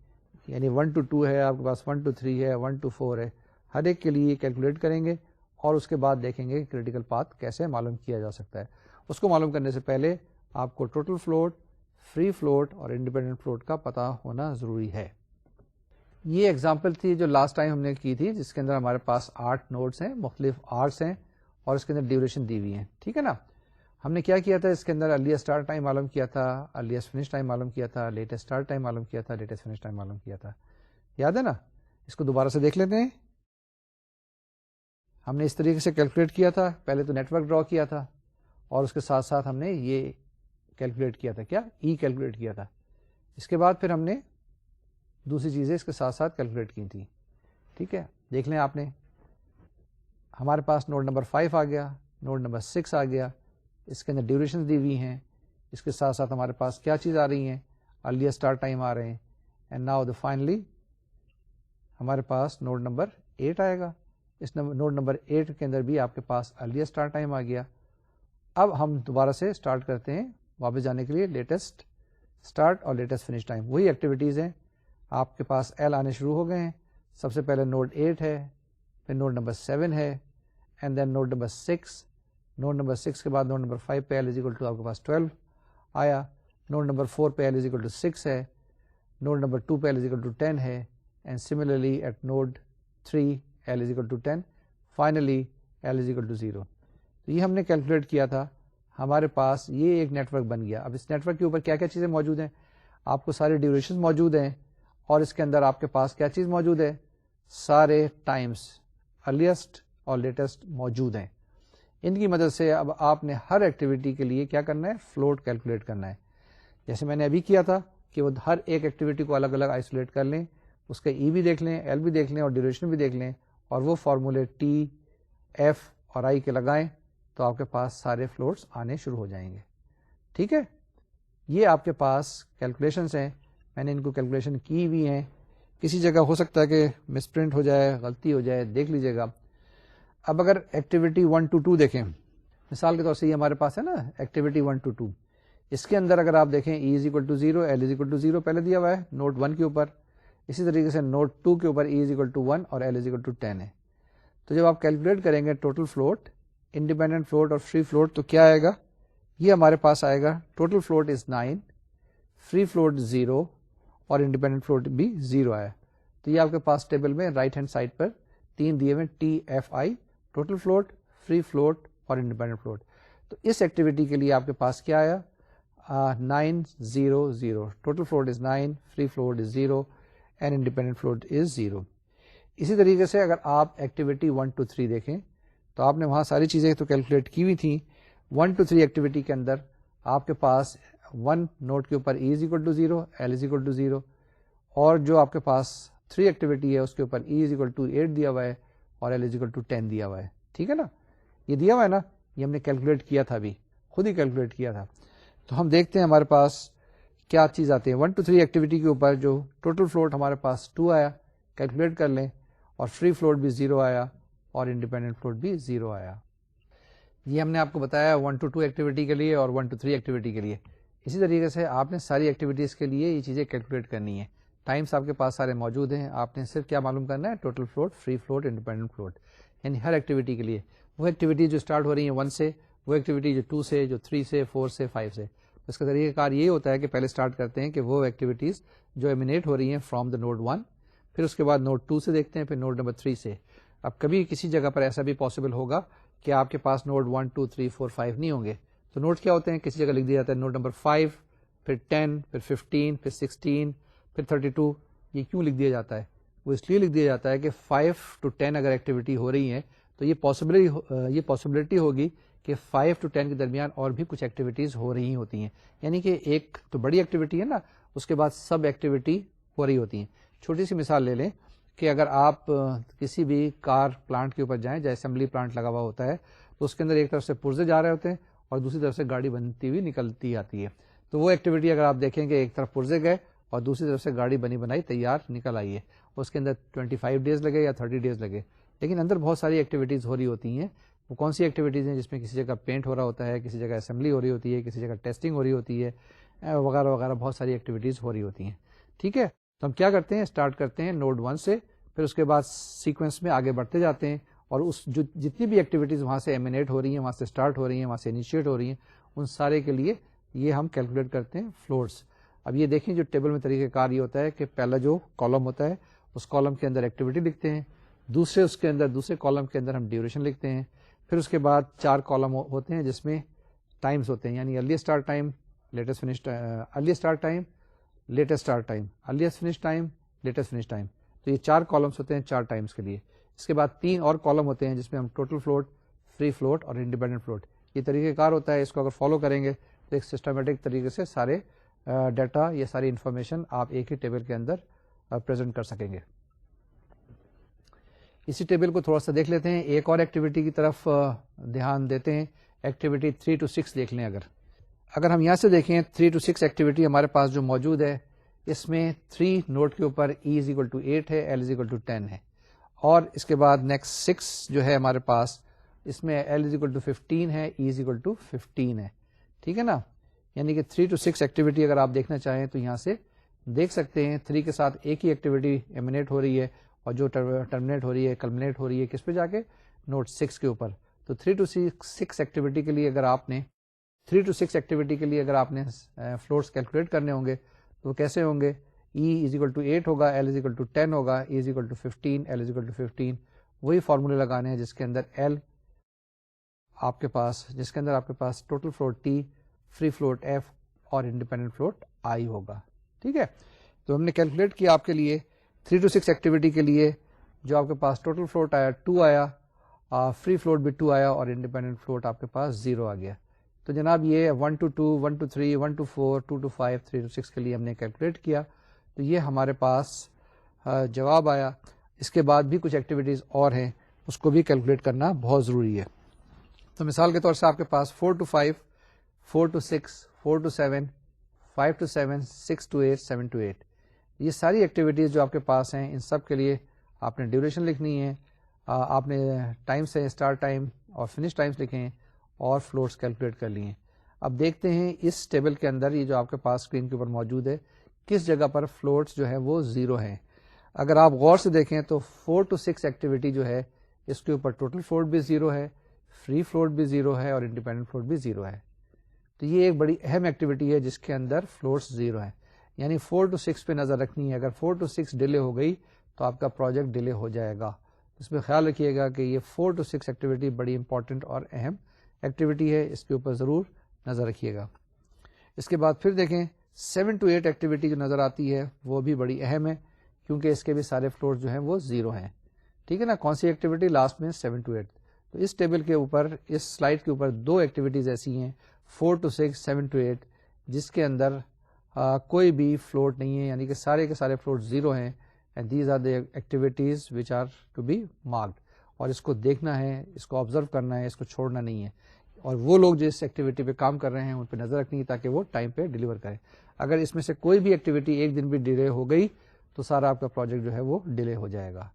یعنی 1 to 2 ہے آپ کے پاس, 1 to 3 ہے, 1 to 4 ہے, ہر ایک کے لیے کیلکولیٹ کریں گے اور اس کے بعد دیکھیں گے کریٹیکل پاتھ کیسے معلوم کیا جا سکتا ہے. اس کو معلوم کرنے سے پہلے آپ کو ٹوٹل فلوٹ, فری فلوٹ اور انڈیپینڈنٹ فلوٹ کا پتہ ہونا ضروری ہے. یہ ایگزامپل تھی جو لاسٹ ٹائم ہم نے کی تھی, جس کے اندر ہمارے پاس 8 نوڈس ہیں, مختلف آرٹس ہیں اور اس کے اندر ڈیوریشن دی ہوئی ہیں. ٹھیک ہے نا. ہم نے کیا کیا تھا, اس کے اندر ارلیسٹ اسٹارٹ ٹائم معلوم کیا تھا, ارلیسٹ فنش ٹائم معلوم کیا تھا, لیٹسٹ اسٹارٹ ٹائم معلوم کیا تھا, لیٹسٹ فنش ٹائم معلوم کیا تھا. یاد ہے نا. اس کو دوبارہ سے دیکھ لیتے ہیں. ہم نے اس طریقے سے کیلکولیٹ کیا تھا, پہلے تو نیٹ ورک ڈرا کیا تھا اور اس کے ساتھ ساتھ ہم نے یہ کیلکولیٹ کیا تھا. کیا ای کیلکولیٹ کیا تھا. اس کے بعد پھر ہم نے دوسری چیزیں اس کے ساتھ ساتھ کیلکولیٹ کی تھیں. ٹھیک ہے, دیکھ لیں آپ نے, ہمارے پاس نوڈ نمبر 5 آ گیا, نوڈ نمبر 6 آ گیا, اس کے اندر ڈیوریشن دی ہوئی ہیں, اس کے ساتھ ساتھ ہمارے پاس کیا چیز آ رہی ہیں, ارلیسٹ اسٹارٹ ٹائم آ رہے ہیں. اینڈ ناؤ دا فائنلی ہمارے پاس نوڈ نمبر 8 آئے گا. اس نوڈ نمبر 8 کے اندر بھی آپ کے پاس ارلیسٹ اسٹارٹ ٹائم آ گیا. اب ہم دوبارہ سے اسٹارٹ کرتے ہیں واپس جانے کے لیے, لیٹسٹ اسٹارٹ اور لیٹسٹ فنش ٹائم, وہی ایکٹیویٹیز ہیں. آپ کے پاس ایل آنے شروع ہو گئے ہیں. سب سے پہلے نوڈ 8 ہے, پھر نوڈ نمبر 7 ہے, and then node number 6. Node number 6 کے بعد نوڈ نمبر 5 پہ ایل از اکول ٹو آپ کے پاس 12 آیا. نوڈ نمبر 4 پہ ایل از اکول ٹو 6 ہے. نوڈ نمبر 2 پہ ایل از اکول ٹو 10 ہے. And similarly at node 3 L is equal to 10. Finally L is equal to 0. تو یہ ہم نے کیلکولیٹ کیا تھا. ہمارے پاس یہ ایک نیٹ ورک بن گیا. اب اس نیٹ ورک کے اوپر کیا کیا چیزیں موجود ہیں, آپ کو سارے ڈیوریشن موجود ہیں, اور اس کے اندر آپ کے پاس کیا چیز موجود ہے, سارے ٹائمس ارلیسٹ اور لیٹسٹ موجود ہیں. ان کی مدد سے اب آپ نے ہر ایکٹیویٹی کے لیے کیا کرنا ہے, فلوٹ کیلکولیٹ کرنا ہے. جیسے میں نے ابھی کیا تھا کہ وہ ہر ایک ایکٹیویٹی کو الگ الگ آئسولیٹ کر لیں, اس کا ای بھی دیکھ لیں, ایل بھی دیکھ لیں, اور ڈیوریشن بھی دیکھ لیں, اور وہ فارمولے ٹی, ایف اور آئی کے لگائیں, تو آپ کے پاس سارے فلوٹس آنے شروع ہو جائیں گے. ٹھیک ہے, یہ آپ کے پاس کیلکولیشنس ہیں. میں نے ان کو کیلکولیشن کی بھی ہیں. کسی جگہ ہو سکتا ہے کہ مس پرنٹ ہو جائے, غلطی ہو جائے, دیکھ لیجیے گا. اب اگر ایکٹیویٹی 1 to 2 دیکھیں, مثال کے طور سے یہ ہمارے پاس ہے نا ایکٹیویٹی 1 to 2, اس کے اندر اگر آپ دیکھیں E is equal to 0, L is equal to 0 پہلے دیا ہوا ہے نوٹ 1 کے اوپر. اسی طریقے سے نوٹ 2 کے اوپر ای از اکول ٹو 1 اور ایل از اکول ٹو 10 ہے. تو جب آپ کیلکولیٹ کریں گے ٹوٹل فلوٹ, انڈیپینڈنٹ فلوٹ اور فری فلوٹ, تو کیا آئے گا, یہ ہمارے پاس آئے گا total float is 9, free float 0 اور انڈیپینڈنٹ فلوٹ بھی 0 آیا. تو یہ آپ کے پاس ٹیبل میں رائٹ ہینڈ سائڈ پر 3 دیے ہوئے, ٹی ایف آئی, ٹوٹل فلوٹ, فری فلوٹ اور انڈیپینڈنٹ فلوٹ. تو اس ایکٹیویٹی کے لیے آپ کے پاس کیا آیا, 900. Total float is 9, free float is 0 and independent float is 0. اسی طریقے سے اگر آپ ایکٹیویٹی 1 to 3 دیکھیں تو آپ نے وہاں ساری چیزیں تو کیلکولیٹ کی ہوئی تھیں. 1 to 3 ایکٹیویٹی کے اندر آپ کے پاس 1 نوٹ کے اوپر E is equal to 0, L is equal to 0, اور جو آپ کے پاس 3 ایکٹیویٹی ہے اس کے اوپر ای از اکول ٹو 8 دیا ہوا ہے اور ایل از اکول ٹو 10 دیا ہوا ہے. ٹھیک ہے نا, یہ دیا ہوا ہے نا, یہ ہم نے کیلکولیٹ کیا تھا, ابھی خود ہی کیلکولیٹ کیا تھا. تو ہم دیکھتے ہیں ہمارے پاس کیا چیز آتی ہے. 1 to 3 ایکٹیویٹی کے اوپر جو ٹوٹل فلوٹ ہمارے پاس 2 آیا, کیلکولیٹ کر لیں, اور فری فلوٹ بھی 0 آیا اور انڈیپینڈنٹ فلوٹ بھی 0 آیا. یہ ہم نے آپ کو بتایا 1 to 2 ایکٹیویٹی کے لیے اور 1 to 3 ایکٹیویٹی کے لیے. اسی طریقے سے آپ نے ساری ایکٹیویٹیز کے لیے یہ چیزیں کیلکولیٹ کرنی ہے. ٹائمس آپ کے پاس سارے موجود ہیں, آپ نے صرف کیا معلوم کرنا ہے, total float, free float, independent float, یعنی ہر ایکٹیویٹی کے لیے. وہ ایکٹیویٹی جو اسٹارٹ ہو رہی ہیں 1 سے, وہ ایکٹیویٹی جو 2 سے, جو 3 سے, 4 سے, 5 سے. اس کا طریقہ کار یہ ہوتا ہے کہ پہلے اسٹارٹ کرتے ہیں کہ وہ ایکٹیویٹیز جو ایمینیٹ ہو رہی ہیں فرام دا نوڈ 1, پھر اس کے بعد نوڈ 2 سے دیکھتے ہیں, پھر نوڈ نمبر 3 سے. اب کبھی کسی جگہ پر ایسا بھی پاسبل ہوگا کہ آپ کے پاس نوڈ 1, 2, 3, 4, 5 نہیں ہوں گے, تو نوڈ کیا ہوتے ہیں, کسی جگہ لکھ دیا جاتا ہے نوڈ نمبر 5, پھر 10, پھر 15, پھر 16, پھر 32. یہ کیوں لکھ دیا جاتا ہے, وہ اس لیے لکھ دیا جاتا ہے کہ 5 to 10 اگر ایکٹیویٹی ہو رہی ہے تو یہ پاسبلٹی ہوگی کہ 5 to 10 کے درمیان اور بھی کچھ ایکٹیویٹیز ہو رہی ہوتی ہیں. یعنی کہ ایک تو بڑی ایکٹیویٹی ہے نا, اس کے بعد سب ایکٹیویٹی ہو رہی ہوتی ہیں. چھوٹی سی مثال لے لیں کہ اگر آپ کسی بھی کار پلانٹ کے اوپر جائیں, جیسے اسمبلی پلانٹ لگا ہوا ہوتا ہے, تو اس کے اندر ایک طرف سے پرزے جا رہے ہوتے ہیں اور دوسری طرف سے گاڑی بنتی ہوئی نکلتی آتی ہے. تو وہ ایکٹیویٹی اگر آپ دیکھیں کہ ایک طرف پرزے گئے اور دوسری طرف سے گاڑی بنی بنائی تیار نکل آئی ہے, اس کے اندر 25 ڈیز لگے یا 30 ڈیز لگے, لیکن اندر بہت ساری ایکٹیویٹیز ہو رہی ہوتی ہیں. وہ کون سی ایکٹیویٹیز ہیں, جس میں کسی جگہ پینٹ ہو رہا ہوتا ہے, کسی جگہ اسمبلی ہو رہی ہوتی ہے, کسی جگہ ٹیسٹنگ ہو رہی ہوتی ہے, وغیرہ وغیرہ, بہت ساری ایکٹیویٹیز ہو رہی ہوتی ہیں. ٹھیک ہے, تو ہم کیا کرتے ہیں, اسٹارٹ کرتے ہیں نوڈ 1 سے, پھر اس کے بعد سیکوینس میں آگے بڑھتے جاتے ہیں, اور اس جتنی بھی ایکٹیویٹیز وہاں سے ایمینیٹ ہو رہی ہیں, وہاں سے اسٹارٹ ہو رہی ہیں, وہاں سے انیشیٹ ہو رہی ہیں, ان سارے کے لیے یہ ہم کیلکولیٹ کرتے ہیں فلوٹس. اب یہ دیکھیں جو ٹیبل میں طریقہ کار یہ ہوتا ہے کہ پہلا جو کالم ہوتا ہے اس کالم کے اندر ایکٹیویٹی لکھتے ہیں, دوسرے کالم کے اندر ہم ڈیوریشن لکھتے ہیں, پھر اس کے بعد 4 کالم ہوتے ہیں جس میں ٹائمز ہوتے ہیں, یعنی earliest start time, latest finish, earliest start time, latest start time, earliest finish time, latest finish time. تو یہ 4 کالمس ہوتے ہیں 4 ٹائمز کے لیے. اس کے بعد 3 اور کالم ہوتے ہیں جس میں ہم ٹوٹل فلوٹ, فری فلوٹ اور انڈیپینڈنٹ فلوٹ, یہ طریقہ کار ہوتا ہے. اس کو اگر فالو کریں گے تو ایک سسٹمیٹک طریقے سے سارے ڈیٹا یا ساری انفارمیشن آپ ایک ہی ٹیبل کے اندر پریزنٹ کر سکیں گے. اسی ٹیبل کو تھوڑا سا دیکھ لیتے ہیں, ایک اور ایکٹیویٹی کی طرف دھیان دیتے ہیں. ایکٹیویٹی 3 to 6 دیکھ لیں. اگر ہم یہاں سے دیکھیں 3 to 6 ایکٹیویٹی ہمارے پاس جو موجود ہے, اس میں 3 نوٹ کے اوپر E is equal to 8 ہے, L is equal to 10 ہے, اور اس کے بعد نیکسٹ 6 جو ہے ہمارے پاس, اس میں L is equal to 15 ہے, E is equal to 15 ہے. ٹھیک ہے نا, یعنی کہ 3 to 6 ایکٹیویٹی اگر آپ دیکھنا چاہیں تو یہاں سے دیکھ سکتے ہیں 3 کے ساتھ ایک ہی ایکٹیویٹی ایمینیٹ ہو رہی ہے, اور جو ٹرمینیٹ ہو رہی ہے, کلمنیٹ ہو رہی ہے کس پہ جا کے, نوٹ 6 کے اوپر. تو 3 to 6 ایکٹیویٹی کے لیے اگر آپ نے 3 to 6 ایکٹیویٹی کے لیے اگر آپ نے فلورس کیلکولیٹ کرنے ہوں گے تو کیسے ہوں گے, E is equal to 8 ہوگا, L is equal to 10 ہوگا, E is equal to 15, L is equal to 15. وہی فارمولے لگانے ہیں جس کے اندر L آپ کے پاس, جس کے اندر آپ کے پاس total float T, free float F اور انڈیپینڈنٹ فلوٹ I ہوگا. ٹھیک ہے, تو ہم نے کیلکولیٹ کیا آپ کے لیے 3 to 6 ایکٹیویٹی کے لیے جو آپ کے پاس ٹوٹل فلوٹ آیا 2 آیا, فری فلوٹ بھی 2 آیا, اور انڈیپینڈنٹ فلوٹ آپ کے پاس 0 آ گیا. تو جناب یہ 1 to 2, 1 to 3, 1 to 4, 2 to 5, 3 to 6 کے لیے ہم نے کیلکولیٹ کیا. تو یہ ہمارے پاس جواب آیا. اس کے بعد بھی کچھ ایکٹیویٹیز اور ہیں, اس کو بھی کیلکولیٹ کرنا بہت ضروری ہے. تو مثال کے طور سے آپ کے پاس 4 to 5, 4 to 6, 4 to 7, 5 to 7, 6 to 8, 7 to 8, یہ ساری ایکٹیویٹیز جو آپ کے پاس ہیں ان سب کے لیے آپ نے ڈیوریشن لکھنی ہے, آپ نے ٹائم سے اسٹارٹ ٹائم اور فنش ٹائمس لکھے ہیں, اور فلورس کیلکولیٹ کر لیے. اب دیکھتے ہیں اس ٹیبل کے اندر یہ جو آپ کے پاس اسکرین کے اوپر موجود ہے کس جگہ پر فلورس جو ہے وہ 0 ہیں. اگر آپ غور سے دیکھیں تو 4 to 6 ایکٹیویٹی جو ہے اس کے اوپر ٹوٹل فلوٹ بھی 0 ہے, فری فلوٹ بھی 0 ہے, اور انڈیپینڈنٹ فلوٹ بھی 0 ہے. تو یہ ایک بڑی اہم ایکٹیویٹی ہے جس کے اندر فلورس 0 ہیں, یعنی 4 to 6 پہ نظر رکھنی ہے. اگر 4 to 6 ڈیلے ہو گئی تو آپ کا پروجیکٹ ڈیلے ہو جائے گا. اس میں خیال رکھیے گا کہ یہ 4 to 6 ایکٹیویٹی بڑی امپورٹنٹ اور اہم ایکٹیویٹی ہے, اس کے اوپر ضرور نظر رکھیے گا. اس کے بعد پھر دیکھیں 7 to 8 ایکٹیویٹی جو نظر آتی ہے وہ بھی بڑی اہم ہے, کیونکہ اس کے بھی سارے فلور جو ہیں وہ 0 ہیں. ٹھیک ہے نا, کون سی ایکٹیویٹی لاسٹ میں 7 to 8. تو اس ٹیبل کے اوپر, اس سلائڈ کے اوپر 2 ایکٹیویٹیز ایسی ہیں 4 to 6, 7 to 8 جس کے اندر کوئی بھی فلوٹ نہیں ہے, یعنی کہ سارے کے سارے فلوٹ 0 ہیں. And these are the activities which are to be marked, اور اس کو دیکھنا ہے, اس کو آبزرو کرنا ہے, اس کو چھوڑنا نہیں ہے. اور وہ لوگ جو اس ایکٹیویٹی پہ کام کر رہے ہیں ان پہ نظر رکھنی ہے تاکہ وہ ٹائم پہ ڈیلیور کریں. اگر اس میں سے کوئی بھی ایکٹیویٹی ایک دن بھی ڈیلے ہو گئی تو سارا آپ کا پروجیکٹ جو ہے وہ ڈیلے ہو جائے گا.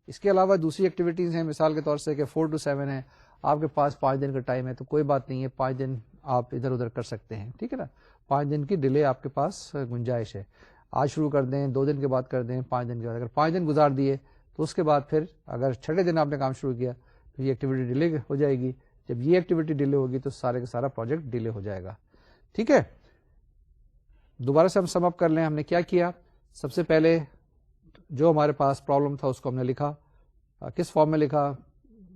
اس کے علاوہ دوسری ایکٹیویٹیز ہیں, مثال کے طور سے کہ 4 to 7 ہے, آپ کے پاس 5 دن کا ٹائم ہے, تو کوئی بات نہیں ہے, 5 دن آپ ادھر ادھر کر سکتے ہیں. ٹھیک ہے نا, 5 دن کی ڈیلے آپ کے پاس گنجائش ہے. آج شروع کر دیں, 2 دن کے بعد کر دیں, 5 دن کے بعد. اگر 5 دن گزار دیے تو اس کے بعد پھر اگر 6 دن آپ نے کام شروع کیا تو یہ ایکٹیویٹی ڈیلے ہو جائے گی. جب یہ ایکٹیویٹی ڈیلے ہوگی تو سارے کا سارا پروجیکٹ ڈیلے ہو جائے گا. ٹھیک ہے, دوبارہ سے ہم سم اپ کر لیں. ہم نے کیا کیا, سب سے پہلے جو ہمارے پاس پرابلم تھا اس کو ہم نے لکھا, کس فارم میں لکھا,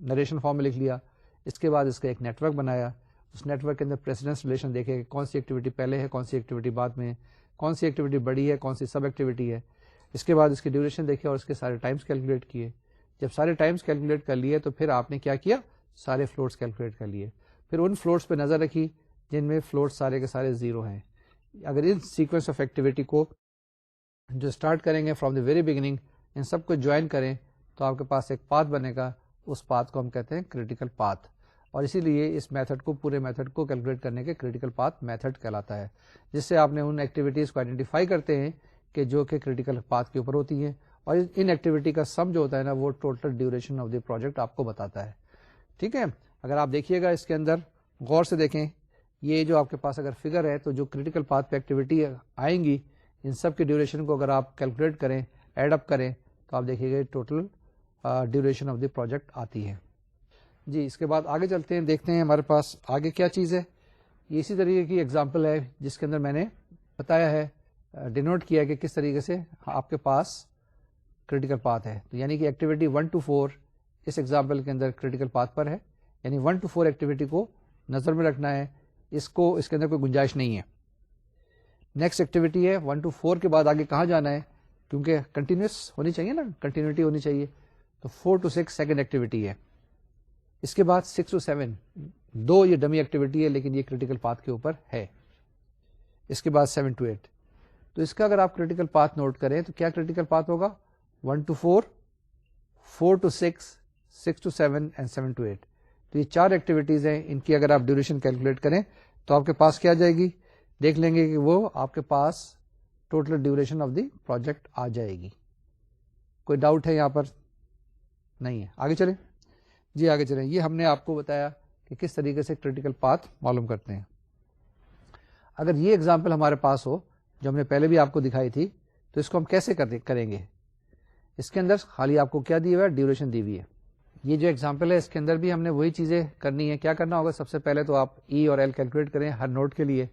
نریشن فارم میں لکھ لیا. اس کے بعد اس کا ایک نیٹ ورک بنایا, اس نیٹ ورک کے اندر پریسیڈنس ریلیشن دیکھے کہ کون سی ایکٹیویٹی پہلے ہے, کون سی ایکٹیویٹی بعد میں ہے, کون سی ایکٹیویٹی بڑی ہے, کون سی سب ایکٹیویٹی ہے. اس کے بعد اس کی ڈیوریشن دیکھے اور اس کے سارے ٹائمز کیلکولیٹ کیے. جب سارے ٹائمز کیلکولیٹ کر لیے تو پھر آپ نے کیا کیا, سارے فلوٹس کیلکولیٹ کر لیے. پھر ان فلوٹس پہ نظر رکھی جن میں فلوٹس سارے کے سارے 0 ہیں. اگر ان سیکوینس آف ایکٹیویٹی کو جو اسٹارٹ کریں گے فرام دی ویری بگننگ, ان سب کو جوائن کریں تو آپ کے پاس ایک پاتھ بنے گا. اس پاتھ کو ہم کہتے ہیں کریٹیکل پاتھ, اور اسی لیے اس میتھڈ کو, پورے میتھڈ کو کیلکولیٹ کرنے کے کریٹیکل پاتھ میتھڈ کہلاتا ہے, جس سے آپ نے ان ایکٹیویٹیز کو آئیڈینٹیفائی کرتے ہیں کہ جو کہ کریٹیکل پاتھ کے اوپر ہوتی ہیں, اور ان ایکٹیویٹی کا سم جو ہوتا ہے نا وہ total duration of the project آپ کو بتاتا ہے. ٹھیک ہے, اگر آپ دیکھیے گا اس کے اندر غور سے دیکھیں, یہ جو آپ کے پاس اگر فگر ہے تو جو کریٹیکل پاتھ پہ ایکٹیویٹی آئیں گی ان سب کی ڈیوریشن کو اگر آپ کیلکولیٹ کریں, ایڈ اپ کریں, تو آپ دیکھیے گا total duration of the project آتی ہے. جی, اس کے بعد آگے چلتے ہیں, دیکھتے ہیں ہمارے پاس آگے کیا چیز ہے. یہ اسی طریقے کی ایگزامپل ہے جس کے اندر میں نے بتایا ہے, ڈینوٹ کیا ہے کہ کس طریقے سے آپ کے پاس کریٹیکل پاتھ ہے. تو یعنی کہ ایکٹیویٹی 1 to 4 اس ایگزامپل کے اندر کریٹیکل پاتھ پر ہے, یعنی 1 to 4 ایکٹیویٹی کو نظر میں رکھنا ہے, اس کے اندر کوئی گنجائش نہیں ہے. نیکسٹ ایکٹیویٹی ہے 1 to 4 کے بعد آگے کہاں جانا ہے, کیونکہ کنٹینیوس ہونی چاہیے نا, کنٹینیوٹی ہونی چاہیے. تو 4 to 6 سیکنڈ ایکٹیویٹی ہے. اس کے بعد 6 to 7 2 یہ ڈمی ایکٹیویٹی ہے لیکن یہ کریٹیکل پاتھ کے اوپر ہے. اس کے بعد 7 to 8. تو اس کا اگر آپ کریٹیکل پاتھ نوٹ کریں تو کیا کریٹیکل پاتھ ہوگا؟ 1 to 4, 4 to 6, 6 to 7 and 7 to 8. تو یہ 4 ایکٹیویٹیز ہیں. ان کی اگر آپ ڈیوریشن کیلکولیٹ کریں تو آپ کے پاس کیا جائے گی؟ دیکھ لیں گے کہ وہ آپ کے پاس total duration of the project آ جائے گی. کوئی ڈاؤٹ ہے یہاں پر؟ نہیں ہے. آگے چلیں جی، آگے چلیں. یہ ہم نے آپ کو بتایا کہ کس طریقے سے کریٹیکل پاتھ معلوم کرتے ہیں. اگر یہ ایگزامپل ہمارے پاس ہو جو ہم نے پہلے بھی آپ کو دکھائی تھی تو اس کو ہم کیسے کریں گے؟ اس کے اندر خالی آپ کو کیا دی ہوا ہے؟ ڈیوریشن دی ہوئی ہے. یہ جو ایگزامپل ہے اس کے اندر بھی ہم نے وہی چیزیں کرنی ہے. کیا کرنا ہوگا؟ سب سے پہلے تو آپ ای اور ایل کیلکولیٹ کریں ہر نوڈ کے لیے.